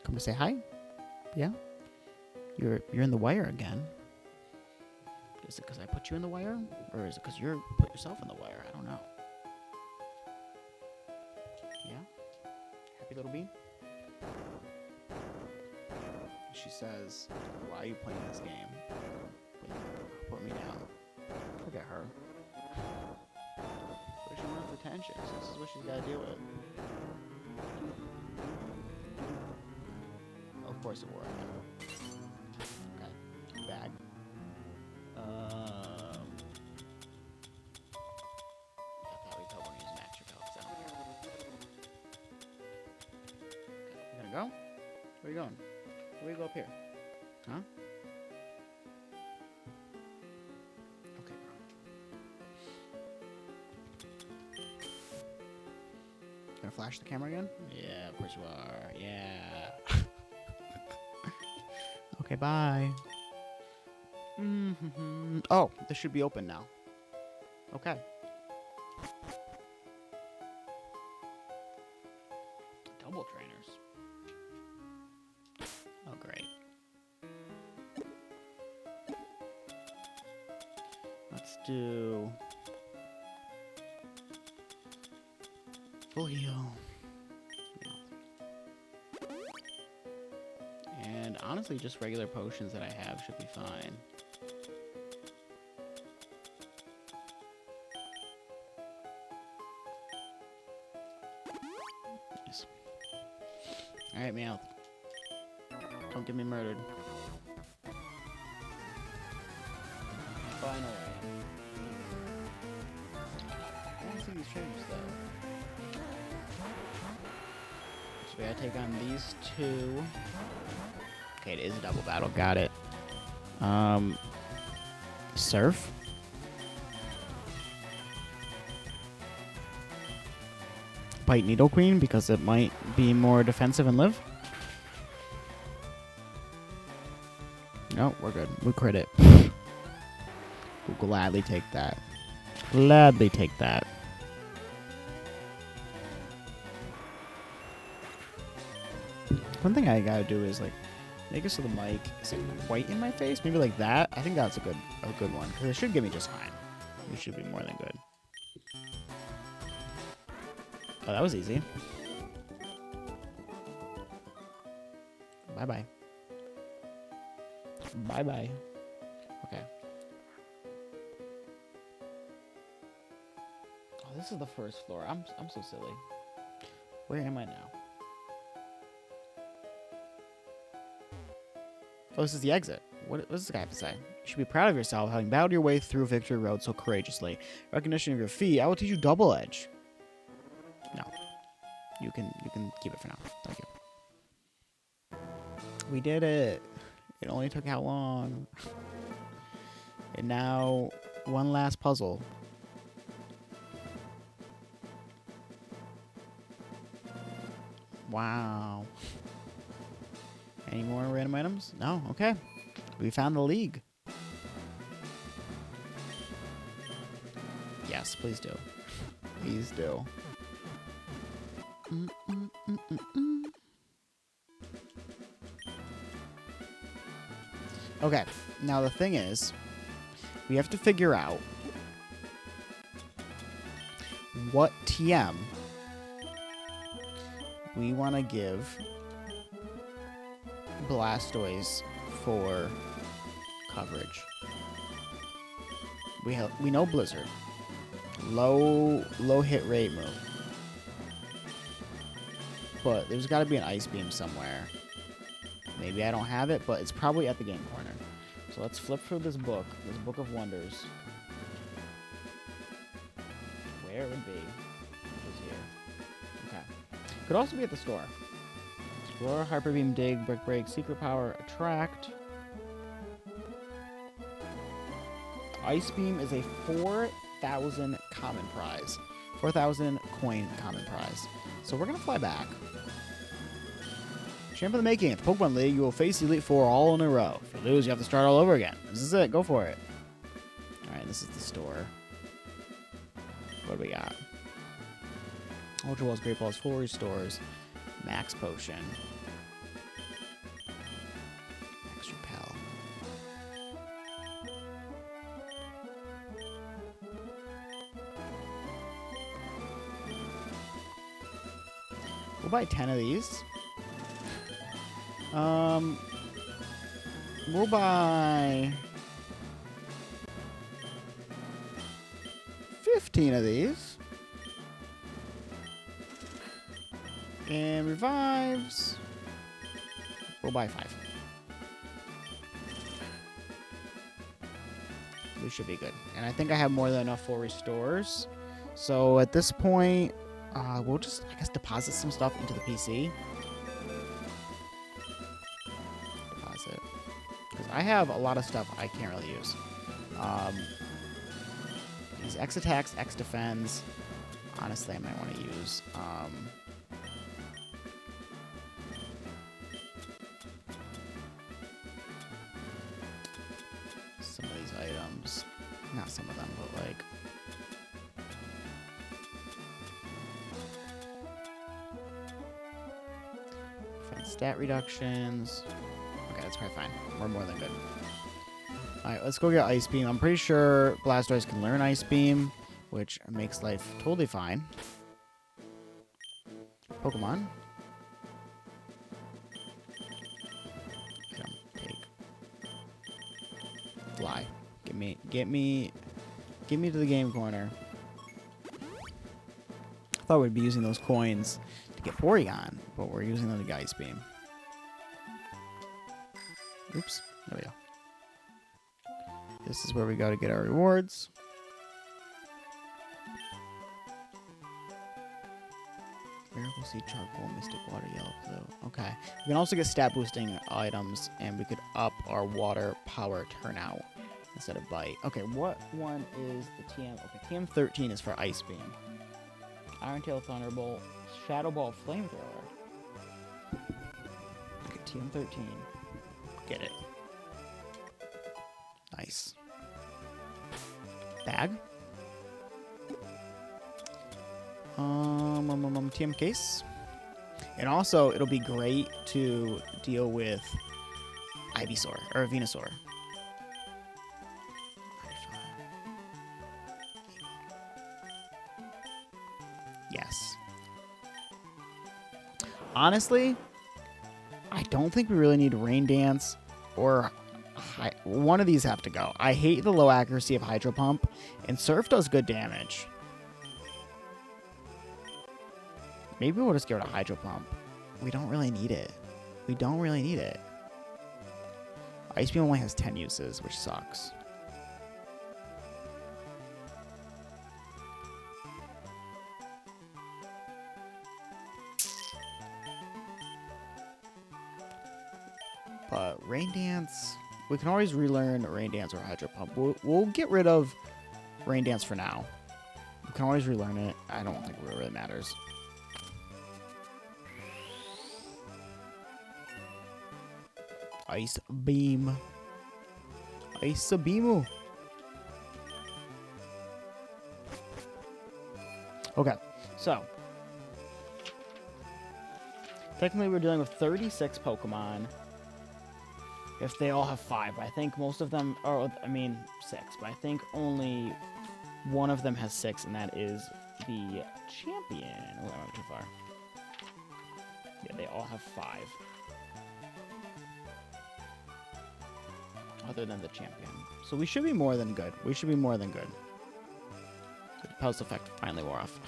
Come to say hi? Yeah? You're in the wire again. Is it because I put you in the wire? Or is it because you put yourself in the wire? I don't know. Yeah? Happy little bee? She says, why are you playing this game? Put me down. Look at her. But she wants attention, so this is what she's got to deal with. Of course it worked. Okay. Bag. Go? Where are you going? Where do we go up here? Huh? Okay, bro. Gonna flash the camera again? Yeah, of course you are. Yeah. Okay, bye. Oh, this should be open now. Okay. Double trainers. Oh, great. Let's do full heal. And honestly, just regular potions that I have should be fine. Nice. Alright, Meowth. Don't get me murdered. Finally. I don't see these trainers though. So we gotta take on these two. Okay, it is a double battle. Got it. Surf. Bite Needle Queen because it might be more defensive and live. No, we're good. We crit it. We'll gladly take that. Gladly take that. One thing I gotta do is like make it so the mic isn't quite in my face. Maybe like that. I think that's a good one because it should give me just fine. We should be more than good. Oh, that was easy. Bye bye. Bye bye. Okay. Oh, this is the first floor. I'm so silly. Where am I now? Oh, this is the exit. What does this guy have to say? You should be proud of yourself, having battled your way through Victory Road so courageously. Recognition of your feat, I will teach you Double Edge. No. You can keep it for now. Thank you. We did it. It only took how long? And now, one last puzzle. Wow. Any more random items? No? Okay. We found the league. Yes, please do. Please do. Okay, now the thing is, we have to figure out what TM we want to give Blastoise for coverage. We know Blizzard. Low hit rate move. But there's got to be an Ice Beam somewhere. Maybe I don't have it, but it's probably at the game corner. So let's flip through this book of wonders. Where it would be is here. Okay. Could also be at the store. Explore, Hyper Beam, Dig, Brick Break, Secret Power, Attract. Ice Beam is a 4,000 common prize. 4,000 coin common prize. So we're going to fly back. Champ of the making. At the Pokemon League, you will face Elite Four all in a row. If you lose, you have to start all over again. This is it. Go for it. Alright, this is the store. What do we got? Ultra Balls, Great Balls, Full Restores, Max Potion, Max Repel. We'll buy 10 of these. We'll buy 15 of these. And revives. We'll buy 5. We should be good. And I think I have more than enough for restores. So at this point, we'll just, I guess, deposit some stuff into the PC. Deposit. Because I have a lot of stuff I can't really use. These X attacks, X defends. Honestly, I might want to use. Some of these items. Not some of them, but like. Stat reductions. Okay, that's probably fine. We're more than good. Alright, let's go get Ice Beam. I'm pretty sure Blastoise can learn Ice Beam, which makes life totally fine. Pokemon. Come, take. Fly. Get me to the game corner. I thought we'd be using those coins to get Porygon, but we're using them to get Ice Beam. Oops. There we go. This is where we go to get our rewards. Miracle Seed, Charcoal, Mystic Water, Yellow Blue. Okay. We can also get stat boosting items, and we could up our water power turnout instead of bite. Okay, what one is the TM? Okay, TM 13 is for Ice Beam. Iron Tail, Thunderbolt, Shadow Ball, Flamethrower. Okay, TM 13. Get it. Nice. Bag. TM case. And also, it'll be great to deal with Ivysaur or Venusaur. Yes. Honestly, I don't think we really need Rain Dance or one of these have to go. I hate the low accuracy of Hydro Pump, and Surf does good damage. Maybe we'll just get rid of Hydro Pump. We don't really need it. We don't really need it. Ice Beam only has 10 uses, which sucks. But Rain Dance, we can always relearn Rain Dance or Hydro Pump. We'll get rid of Rain Dance for now. We can always relearn it. I don't think it really matters. Ice Beam. Ice Beam. Okay, so technically we're dealing with 36 Pokemon. if they all have 5. But I think most of them are, I mean, 6. But I think only one of them has 6, and that is the champion. Oh, I went too far. Yeah, they all have 5. Other than the champion. So we should be more than good. We should be more than good. The pulse effect finally wore off.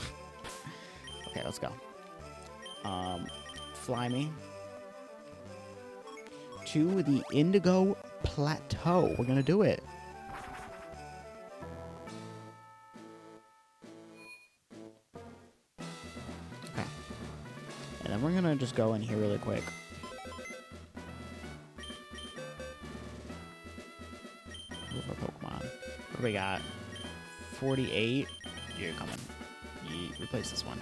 Okay, let's go. Fly me to the Indigo Plateau. We're gonna do it. Okay. And then we're gonna just go in here really quick. Move our Pokemon. What do we got? 48. You're coming. You replace this one.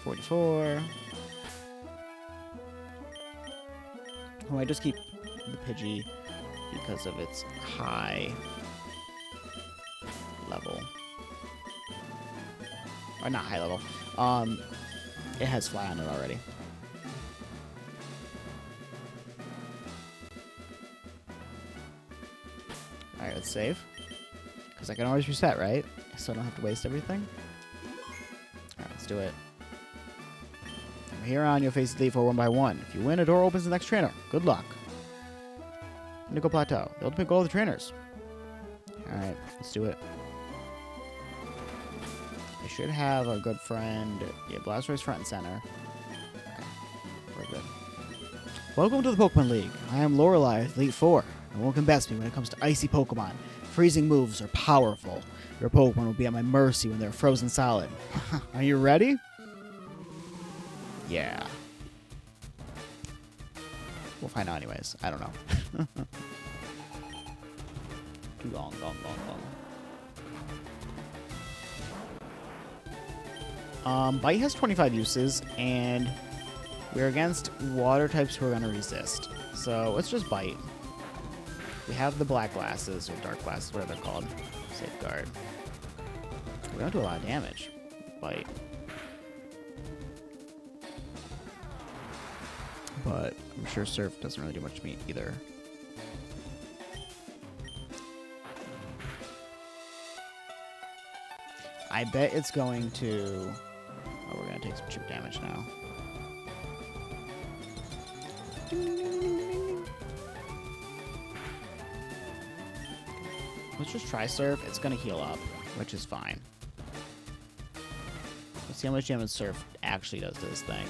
44. Oh, I just keep the Pidgey because of its high level. Or not high level. It has fly on it already. Alright, let's save. Because I can always reset, right? So I don't have to waste everything. Alright, let's do it. From here on, you'll face the lead for 1 by 1. If you win, a door opens to the next trainer. Good luck. Indigo Plateau. The ultimate goal of the trainers. Alright, let's do it. I should have our good friend... Yeah, Blastoise front and center. Okay, we're good. Welcome to the Pokemon League. I am Lorelei, Elite 4. No one can best me when it comes to icy Pokemon. Freezing moves are powerful. Your Pokemon will be at my mercy when they're frozen solid. Are you ready? Yeah. We'll find out anyways. I don't know. Too long. Bite has 25 uses, and we're against water types who are going to resist. So let's just bite. We have the black glasses, or dark glasses, whatever they're called. Safeguard. We don't do a lot of damage. Bite. But I'm sure Surf doesn't really do much to me either. I bet it's going to... Oh, we're going to take some chip damage now. Let's just try Surf. It's going to heal up, which is fine. Let's see how much damage Surf actually does to this thing.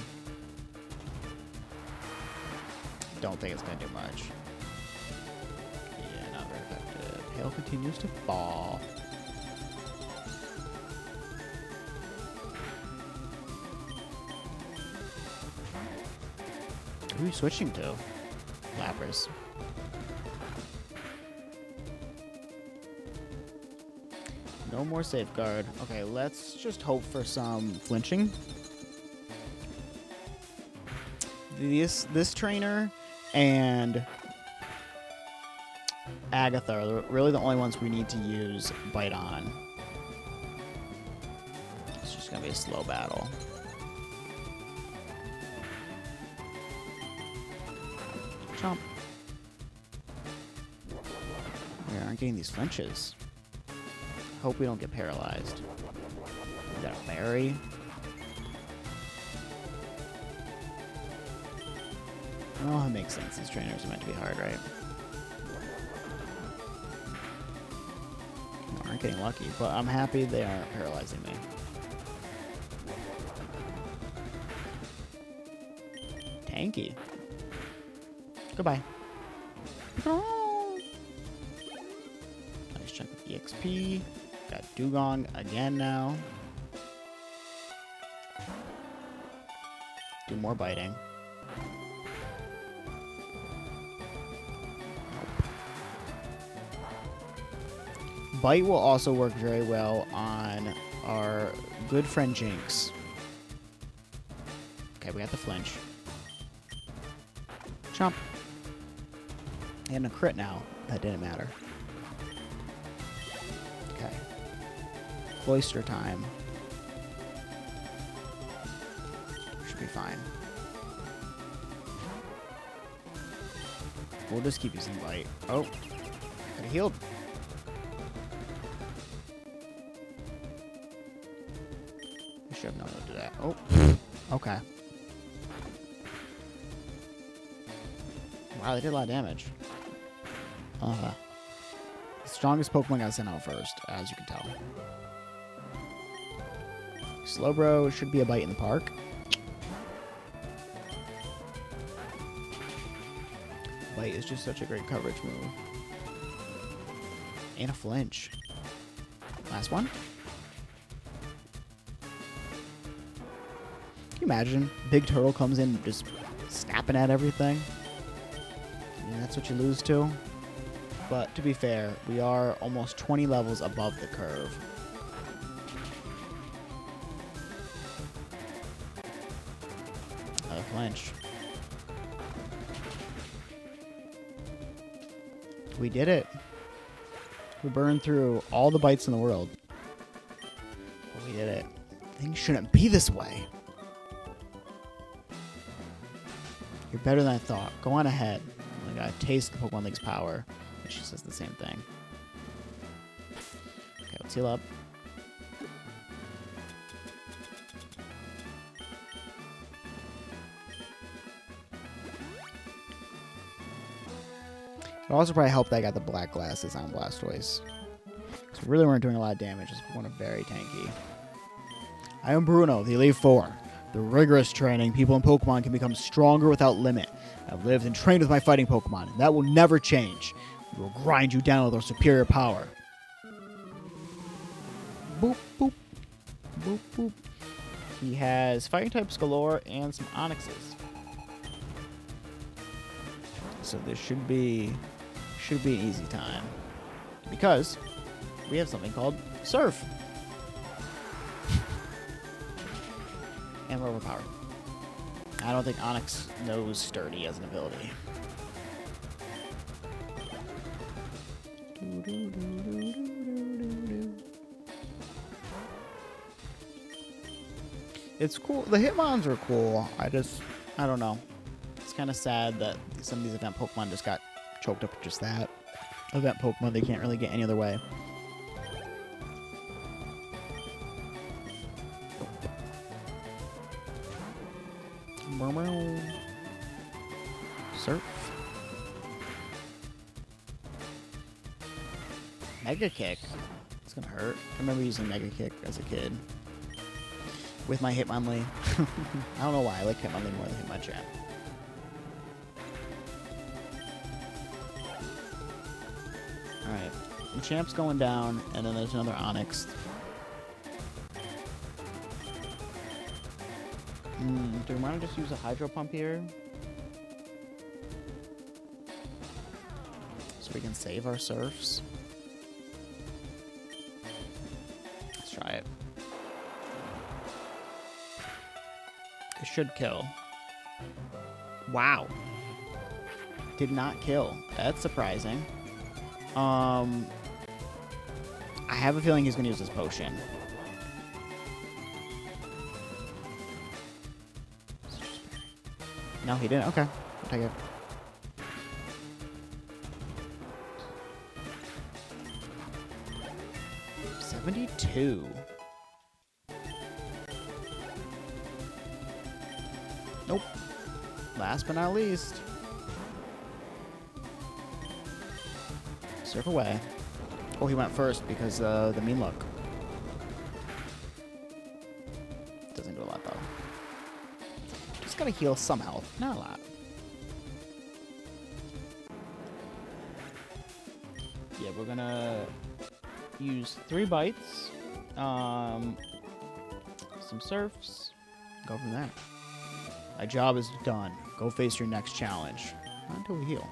Don't think it's going to do much. Yeah, not very effective. Hail continues to fall. Who are you switching to? Lapras. No more safeguard. Okay, let's just hope for some flinching. This trainer and Agatha are really the only ones we need to use Bite on. It's just gonna be a slow battle. Chomp. We aren't getting these flinches. Hope we don't get paralyzed. We got a berry. Oh, it makes sense. These trainers are meant to be hard, right? We aren't getting lucky, but I'm happy they aren't paralyzing me. Tanky. Goodbye. Nice chunk of EXP. Got Dugong again now. Do more biting. Bite will also work very well on our good friend Jinx. Okay, we got the flinch. Chomp. And a crit now. That didn't matter. Okay. Cloister time. Should be fine. We'll just keep using Bite. Oh, got it healed. I should have known to do that. Oh, okay. Wow, they did a lot of damage. The strongest Pokemon got sent out first, as you can tell. Slowbro should be a bite in the park. Bite is just such a great coverage move. And a flinch. Last one. Can you imagine? Big Turtle comes in just snapping at everything. And that's what you lose to. But to be fair, we are almost 20 levels above the curve. Another flinch. We did it. We burned through all the bites in the world. But we did it. Things shouldn't be this way. You're better than I thought. Go on ahead. I gotta taste the Pokemon League's power. And she says the same thing. Okay, let's heal up. It also probably helped that I got the black glasses on Blastoise. So we really weren't doing a lot of damage. This Pokemon are very tanky. I am Bruno, the Elite Four. The rigorous training, people in Pokemon can become stronger without limit. I've lived and trained with my fighting Pokemon, and that will never change. We will grind you down with our superior power. Boop, boop. Boop, boop. He has fighting types galore and some Onyxes. So this should be an easy time. Because we have something called Surf. And we're overpowered. I don't think Onyx knows Sturdy as an ability. It's cool. The Hitmons are cool. I don't know. It's kind of sad that some of these event Pokemon just got choked up with just that. Event Pokemon, they can't really get any other way. Surf. Mega Kick. It's gonna hurt. I remember using Mega Kick as a kid. With my Hitmonlee. I don't know why. I like Hitmonlee more than Hitmonchan. Alright. Machamp's going down, and then there's another Onyx. Do we want to just use a Hydro Pump here? So we can save our Surfs? Let's try it. It should kill. Wow. Did not kill. That's surprising. I have a feeling he's going to use his potion. No, he didn't. Okay. I'll take it. $72. Nope. Last but not least. Surf away. Oh, he went first because the mean look. Doesn't do a lot though. Just gotta heal some health, not a lot. Yeah, we're gonna use 3 bites, some surfs, go from there. My job is done. Go face your next challenge. Not until we heal.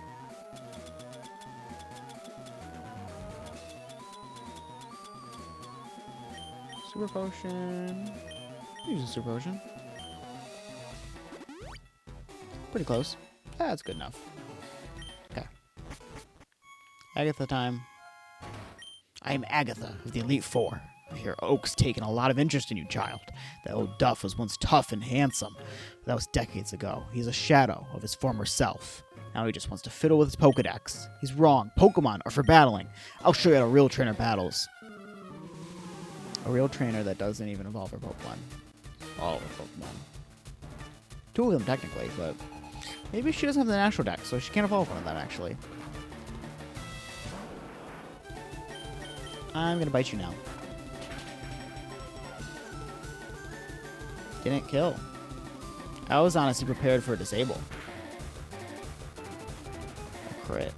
Super potion. Use a super potion. Pretty close. That's good enough. Okay. Agatha time. I am Agatha of the Elite Four. I hear Oak's taken a lot of interest in you, child. That old Duff was once tough and handsome. But that was decades ago. He's a shadow of his former self. Now he just wants to fiddle with his Pokedex. He's wrong. Pokemon are for battling. I'll show you how a real trainer battles. A real trainer that doesn't even evolve her Pokemon. All of her Pokemon. 2 of them, technically, but maybe she doesn't have the natural dex, so she can't evolve one of them, actually. I'm gonna bite you now. Didn't kill. I was honestly prepared for a disable. A crit.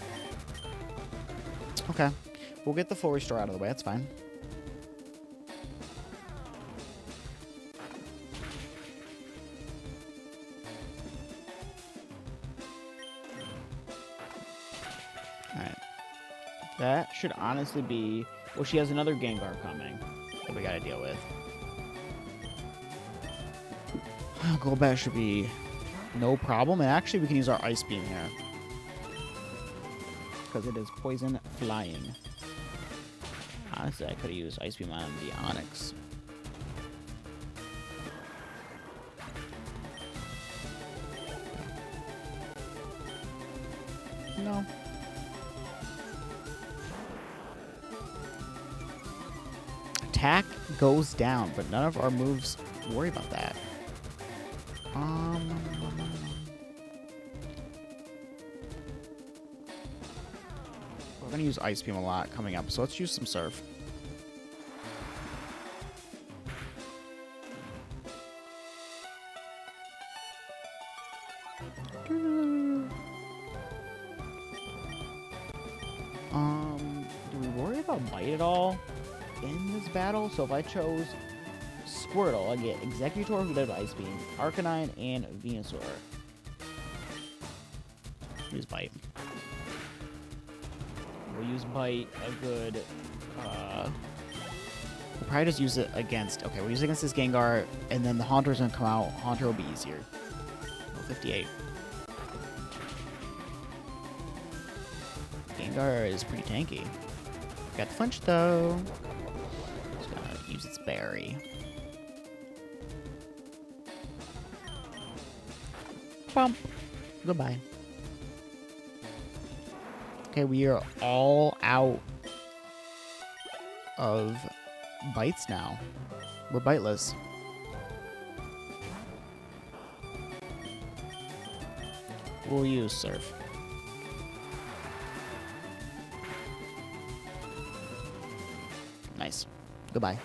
Okay. We'll get the full restore out of the way. That's fine. Alright. That should honestly be... Well, she has another Gengar coming that we gotta deal with. Golbat should be no problem. And actually, we can use our Ice Beam here. Because it is Poison Flying. Honestly, I could have used Ice Beam on the Onix. No. Attack goes down, but none of our moves worry about that. We're gonna use Ice Beam a lot coming up, so let's use some Surf. Do we worry about Bite at all in this battle? So if I chose Squirtle, I get Executor who does Ice Beam, Arcanine, and Venusaur. Use Bite. We'll use Bite a good, we'll probably just use it against, okay, we'll use it against this Gengar, and then the Haunter's gonna come out. Haunter will be easier. Oh, 58. Gengar is pretty tanky. Got the Flinch though. Just gonna use its berry. Bump. Goodbye. Okay, we are all out of bites now. We're biteless. We'll use Surf. Nice. Goodbye.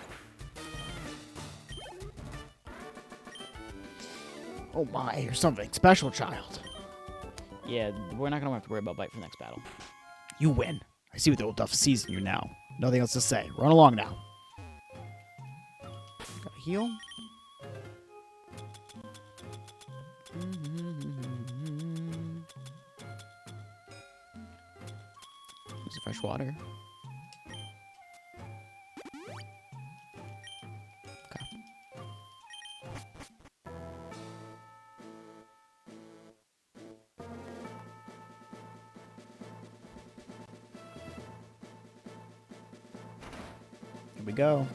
Oh my, you're something special, child. Yeah, we're not gonna have to worry about Bite for the next battle. You win. I see what the old Duff sees in you now. Nothing else to say. Run along now. Got a heal. Use the fresh water. Okay. Here we go.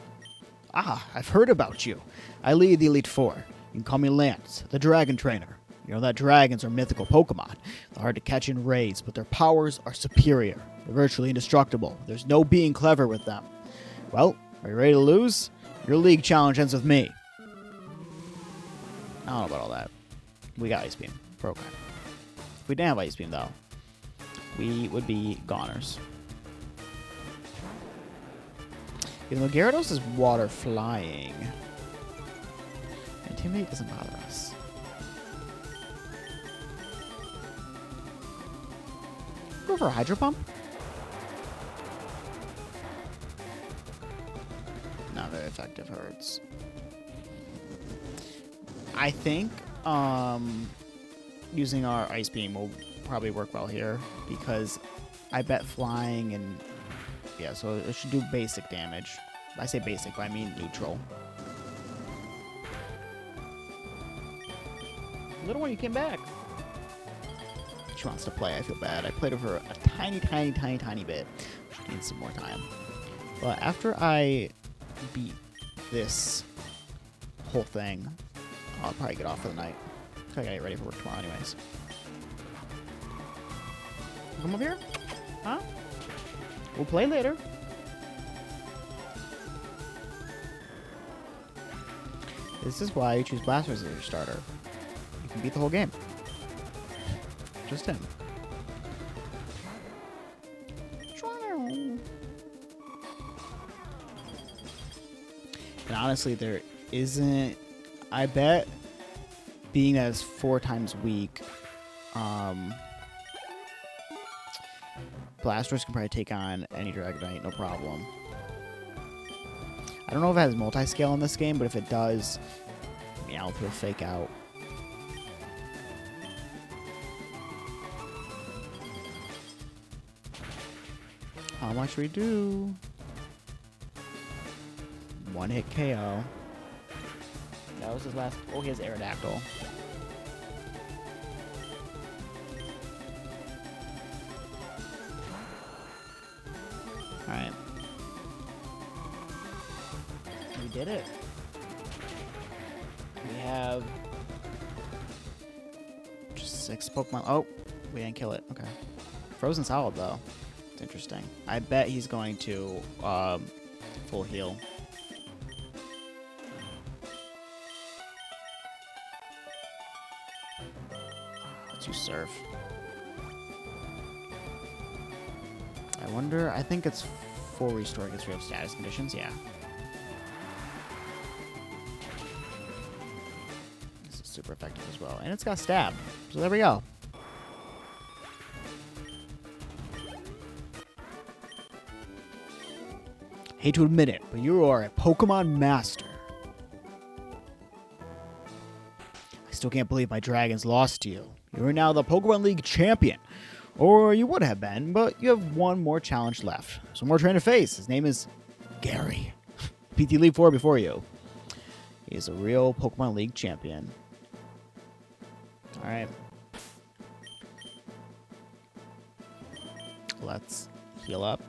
Ah, I've heard about you. I lead the Elite Four. You can call me Lance, the Dragon Trainer. You know that dragons are mythical Pokemon. They're hard to catch in raids, but their powers are superior. They're virtually indestructible. There's no being clever with them. Well, are you ready to lose? Your league challenge ends with me. I don't know about all that. We got Ice Beam. We're okay. If we didn't have Ice Beam, though, we would be goners. Even though Gyarados is water flying, Intimidate doesn't bother us. Go for a Hydro Pump? Not very effective, hurts. I think using our Ice Beam will probably work well here because I bet flying and yeah, so it should do basic damage. I say basic, but I mean neutral. Little one, you came back. She wants to play. I feel bad. I played her for a tiny bit. She needs some more time. But after I beat this whole thing, I'll probably get off for the night. I gotta get ready for work tomorrow anyways. Come over here? Huh? We'll play later. This is why you choose Blastoise as your starter. You can beat the whole game. Just him. And honestly, there isn't... I bet being that it's 4 times weak, Blastoise can probably take on any Dragonite, no problem. I don't know if it has multi-scale in this game, but if it does, Meowth will fake out. How much we do? 1-hit KO. That was his last... Oh, he has Aerodactyl. Alright. We did it. We have... just 6 Pokemon. Oh, we didn't kill it. Okay. Frozen Solid, though. It's interesting. I bet he's going to full heal. Let's use Surf. I wonder... I think it's full restore gets rid of status conditions. Yeah. This is super effective as well. And it's got Stab. So there we go. Hate to admit it, but you are a Pokemon master. I still can't believe my dragons lost to you. You are now the Pokemon League champion. Or you would have been, but you have one more challenge left. So more trainer to face. His name is Gary. PT League 4 before you. He is a real Pokemon League champion. Alright. Let's heal up.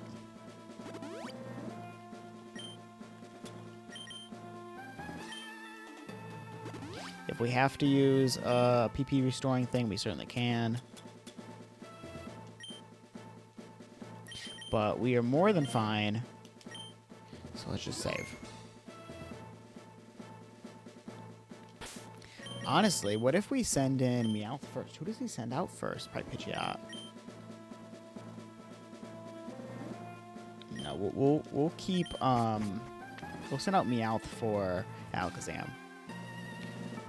If we have to use a PP restoring thing, we certainly can. But we are more than fine. So let's just save. Honestly, what if we send in Meowth first? Who does he send out first? Probably Pidgeot. No, we'll keep we'll send out Meowth for Alakazam.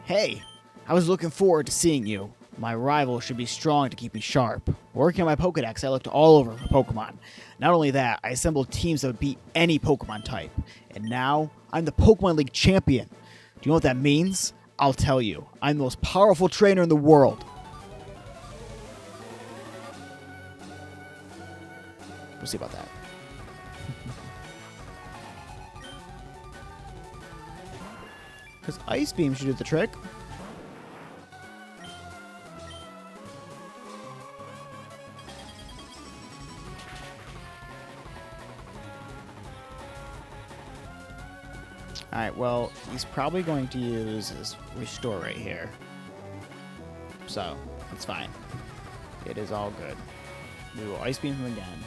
Hey, I was looking forward to seeing you. My rival should be strong to keep me sharp. Working on my Pokedex, I looked all over for Pokemon. Not only that, I assembled teams that would beat any Pokemon type. And now, I'm the Pokemon League champion. Do you know what that means? I'll tell you. I'm the most powerful trainer in the world. We'll see about that. Because Ice Beam should do the trick. Alright, well, he's probably going to use his Restore right here. So, it's fine. It is all good. We will Ice Beam him again.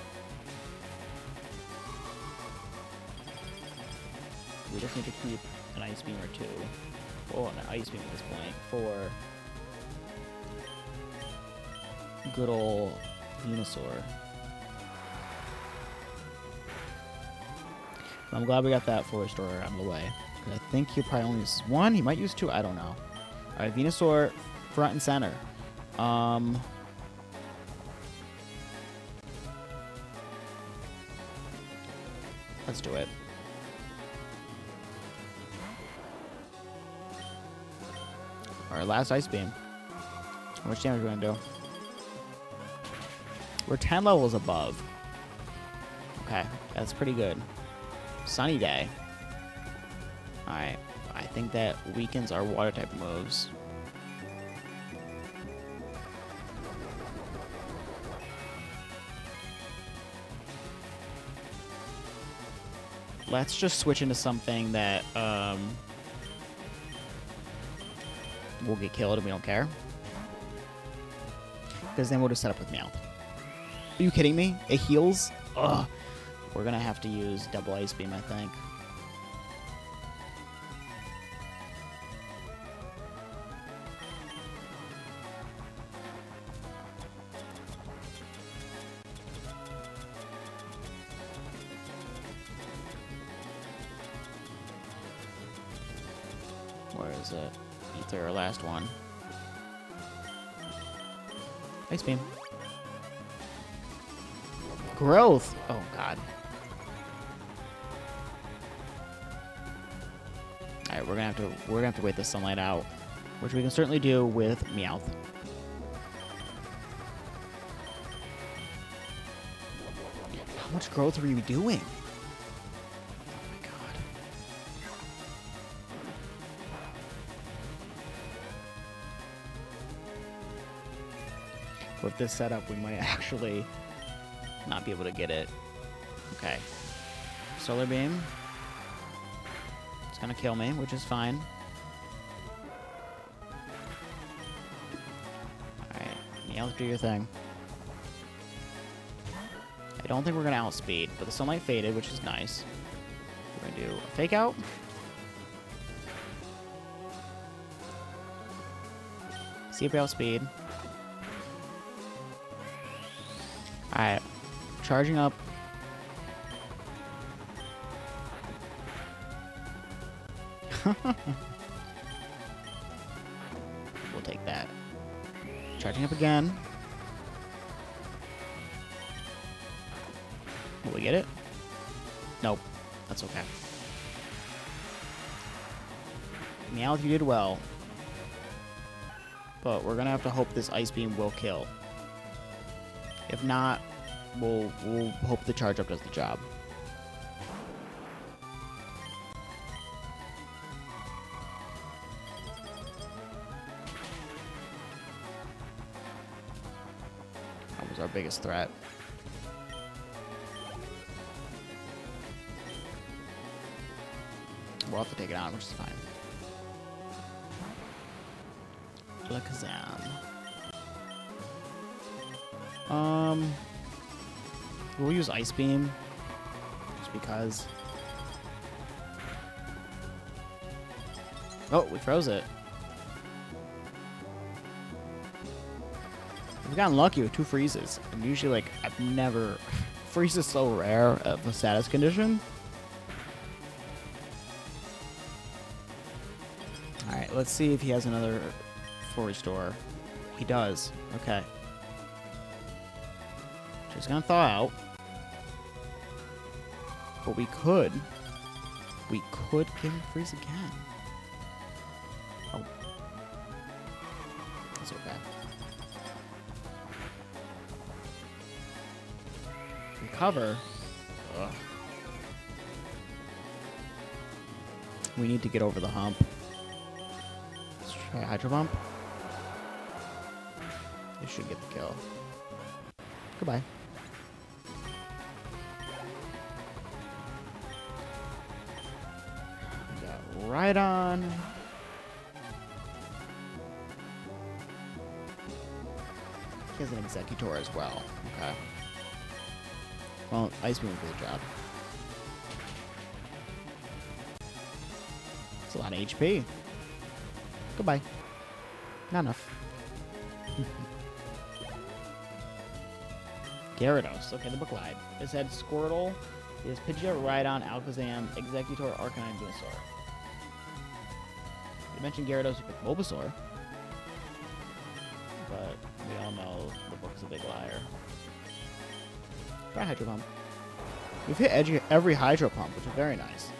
We just need to keep an Ice Beam or 2. Oh, an Ice Beam at this point for good old Venusaur. I'm glad we got that full restore out of the way. I think he'll probably only use 1. He might use 2. I don't know. Alright, Venusaur front and center. Let's do it. Alright, last Ice Beam. How much damage are we going to do? We're 10 levels above. Okay, that's pretty good. Sunny Day. Alright, I think that weakens our water type moves. Let's just switch into something that will get killed and we don't care. Because then we'll just set up with Meowth. Are you kidding me? It heals? Ugh. We're gonna have to use double ice beam, I think. Where is it? Ether, our last one. Ice beam. Growth. Oh god. All right, we're gonna have to wait the sunlight out, which we can certainly do with Meowth. How much growth are you doing? Oh my god. With this setup, we might actually not be able to get it. Okay. Solar Beam. It's gonna kill me, which is fine. Alright. Meowth, do your thing. I don't think we're gonna outspeed, but the sunlight faded, which is nice. We're gonna do a fake out. See if we outspeed. Alright. Charging up. We'll take that. Charging up again. Will we get it? Nope. That's okay. Meowth, you did well. But we're gonna have to hope this Ice Beam will kill. If not, we'll hope the charge up does the job. That was our biggest threat. We'll have to take it on, which is fine. Alakazam. We'll use Ice Beam, just because. Oh, we froze it. We've gotten lucky with 2 freezes. And usually, like, I've never... Freeze is so rare of a status condition. Alright, let's see if he has another Forage Door. He does. Okay. Just gonna thaw out. But we could give him freeze again. Oh. That's okay. Recover. Ugh. We need to get over the hump. Let's try Hydro Pump. This should get the kill. Goodbye. Right on. He has an Executor as well. Okay. Well, Ice Beam will do the job. That's a lot of HP. Goodbye. Not enough. Gyarados. Okay, the book lied. It said Squirtle. It has Pidgeot, Rhydon, Alakazam, Executor, Arcanine, Venusaur. You mentioned Gyarados, you picked Bulbasaur. But we all know the book's a big liar. Try Hydro Pump. We've hit every Hydro Pump, which is very nice.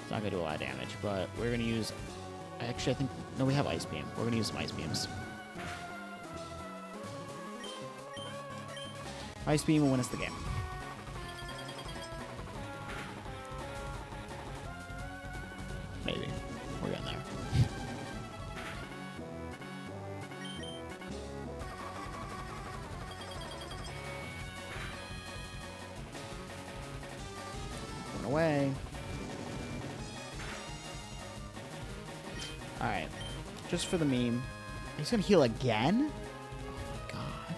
It's not going to do a lot of damage, but we're going to use... Actually, I think... No, we have Ice Beam. We're going to use some Ice Beams. Ice Beam will win us the game. Maybe. We're getting there. Going away. Alright. Just for the meme. He's gonna heal again? Oh my god.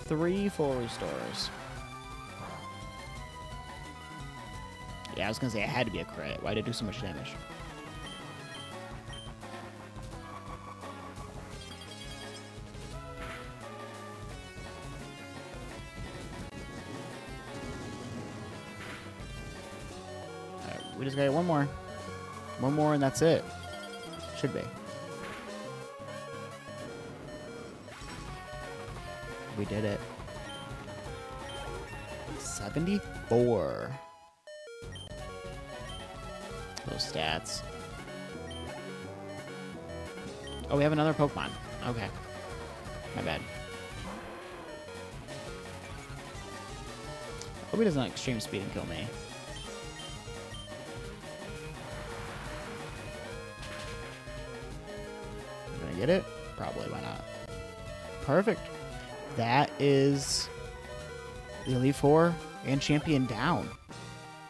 3 full restores. Yeah, I was gonna say it had to be a crit. Why did it do so much damage? Alright, we just gotta get one more. One more and that's it. Should be. We did it. 74. Those stats. Oh, we have another Pokemon. Okay. My bad. Hope he doesn't extreme speed and kill me. Gonna get it? Probably, why not? Perfect. That is the Elite Four and Champion down.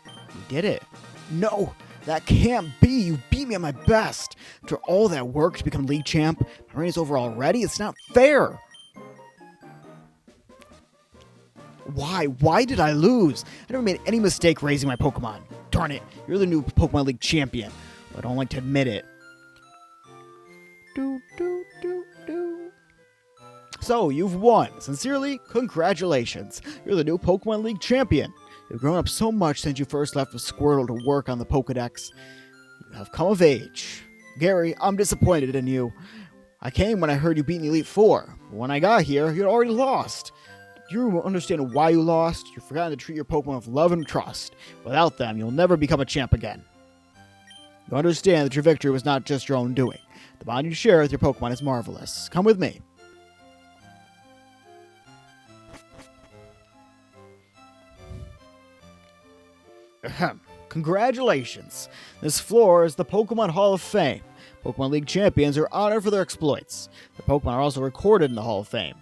You did it. No! That can't be! You beat me at my best! After all that work to become League Champ, my reign is over already? It's not fair! Why? Why did I lose? I never made any mistake raising my Pokemon. Darn it, you're the new Pokemon League Champion. But I don't like to admit it. So, you've won. Sincerely, congratulations. You're the new Pokemon League Champion. You've grown up so much since you first left with Squirtle to work on the Pokedex. You have come of age. Gary, I'm disappointed in you. I came when I heard you beat the Elite Four. But when I got here, you'd already lost. You understand why you lost. You've forgotten to treat your Pokemon with love and trust. Without them, you'll never become a champ again. You understand that your victory was not just your own doing. The bond you share with your Pokemon is marvelous. Come with me. Ahem. Congratulations! This floor is the Pokemon Hall of Fame. Pokemon League champions are honored for their exploits. The Pokemon are also recorded in the Hall of Fame.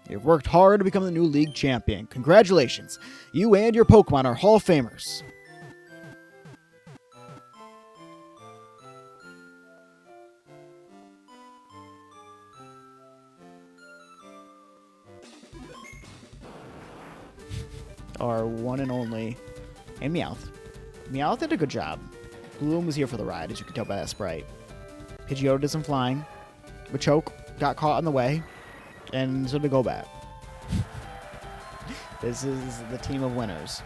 You've worked hard to become the new League champion. Congratulations! You and your Pokemon are Hall of Famers. Our one and only... And Meowth. Meowth did a good job. Bloom was here for the ride, as you can tell by that sprite. Pidgeotto did some flying. Machoke got caught on the way. And so did Golbat. This is the team of winners.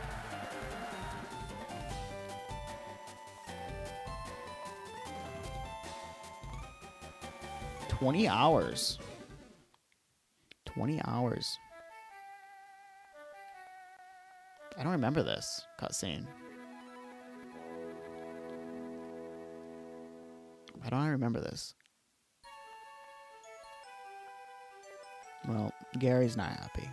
$20 hours. 20 hours. I don't remember this cutscene. Why don't I remember this? Well, Gary's not happy.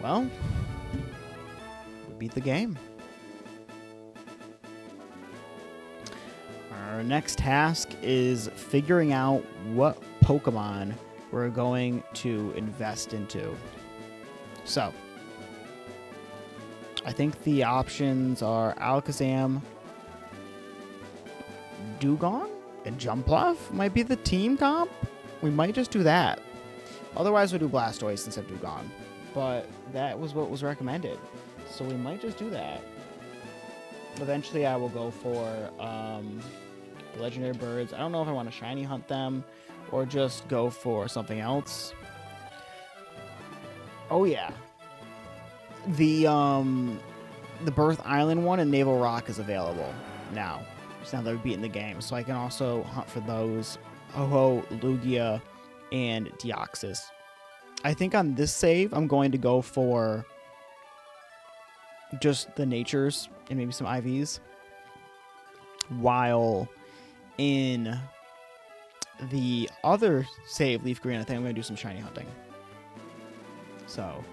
Well, we beat the game. Our next task is figuring out what Pokemon we're going to invest into. So, I think the options are Alakazam, Dugong, and Jumpluff might be the team comp. We might just do that. Otherwise, we'll do Blastoise instead of Dugong. But that was what was recommended. So we might just do that. Eventually, I will go for the legendary birds. I don't know if I want to shiny hunt them or just go for something else. Oh yeah. The Birth Island one and Naval Rock is available now. Just now that we've beaten the game. So I can also hunt for those. Ho-Oh, Lugia, and Deoxys. I think on this save, I'm going to go for just the natures and maybe some IVs. While in the other save, Leaf Green, I think I'm going to do some shiny hunting. So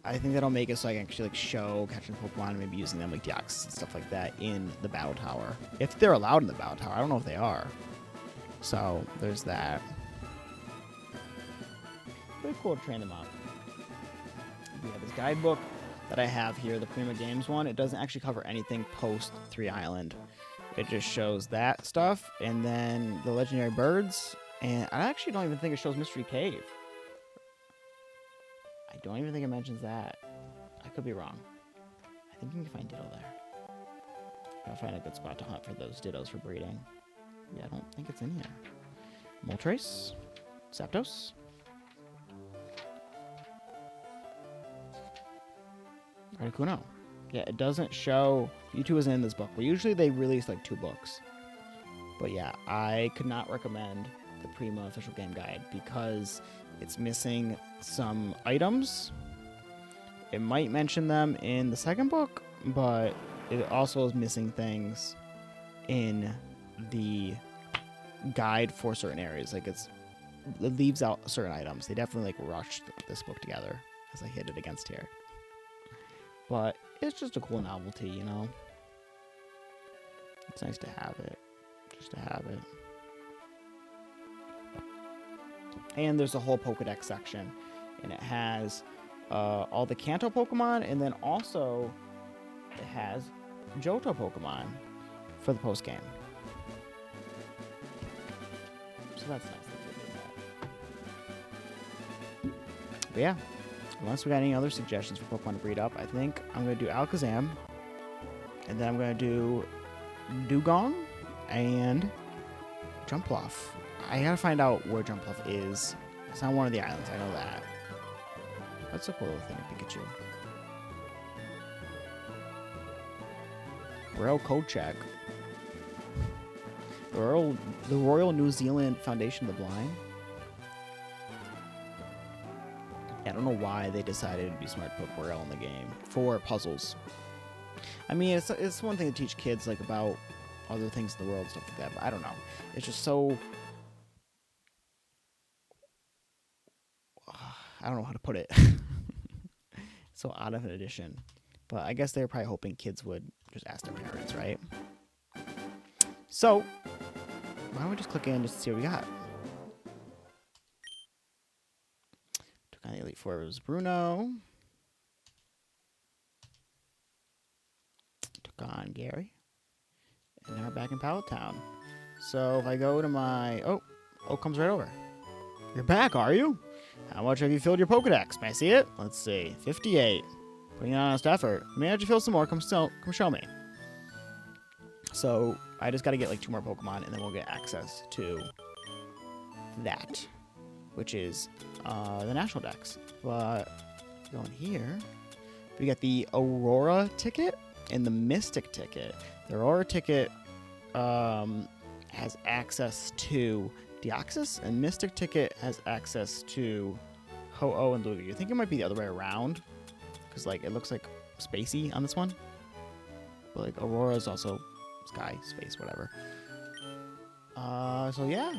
I think that'll make it so I can actually show catching Pokemon and maybe using them like Deoxys and stuff like that in the Battle Tower. If they're allowed in the Battle Tower. I don't know if they are. So there's that. Pretty cool to train them up. We have this guidebook. that I have here, the Prima Games one, it doesn't actually cover anything post 3 Island. It just shows that stuff, and then the legendary birds, and I actually don't even think it shows Mystery Cave. I don't even think it mentions that. I could be wrong. I think you can find Ditto there. Gotta find a good spot to hunt for those Dittos for breeding. Yeah, I don't think it's in here. Moltres, Zapdos. Articuno. Yeah, it doesn't show. Mewtwo isn't in this book. Well, usually they release like 2 books. But yeah, I could not recommend the Prima official game guide because it's missing some items. It might mention them in the second book, but it also is missing things in the guide for certain areas. Like it leaves out certain items. They definitely like rushed this book together as I hit it against here. But it's just a cool novelty, you know? It's nice to have it. Just to have it. And there's a whole Pokedex section. And it has all the Kanto Pokemon. And then also it has Johto Pokemon for the post-game. So that's nice that they did that. But yeah. Unless we got any other suggestions for Pokemon to breed up, I think I'm going to do Alakazam. And then I'm going to do Dugong and Jumpluff. I got to find out where Jumpluff is. It's on one of the islands, I know that. That's a cool little thing, Pikachu. Royal Code Check. The Royal New Zealand Foundation of the Blind. I don't know why they decided to be smart to put Royal in the game for puzzles. I mean, it's one thing to teach kids like about other things in the world, stuff like that. But I don't know. It's just so I don't know how to put it. So out of an edition. But I guess they were probably hoping kids would just ask their parents, right? So why don't we just click in just to see what we got? On the Elite Four was Bruno. Took on Gary. And now we're back in Pallet Town. So if I go to my... Oh, comes right over. You're back, are you? How much have you filled your Pokedex? May I see it? Let's see. 58. Putting on honest effort. May I have you fill some more? Come show me. So I just got to get like 2 more Pokemon, and then we'll get access to that, which is the National Dex. But going here, we got the Aurora ticket and the Mystic ticket. The Aurora ticket has access to Deoxys, and Mystic ticket has access to Ho-Oh and Lugia. You think it might be the other way around? Because like it looks like spacey on this one. But like Aurora is also sky, space, whatever. So yeah,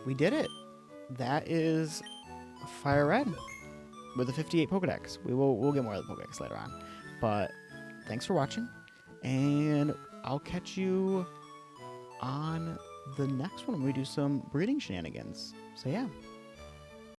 we did it. That is FireRed with the 58 Pokedex. We'll get more of the Pokedex later on. But thanks for watching, and I'll catch you on the next one when we do some breeding shenanigans. So yeah.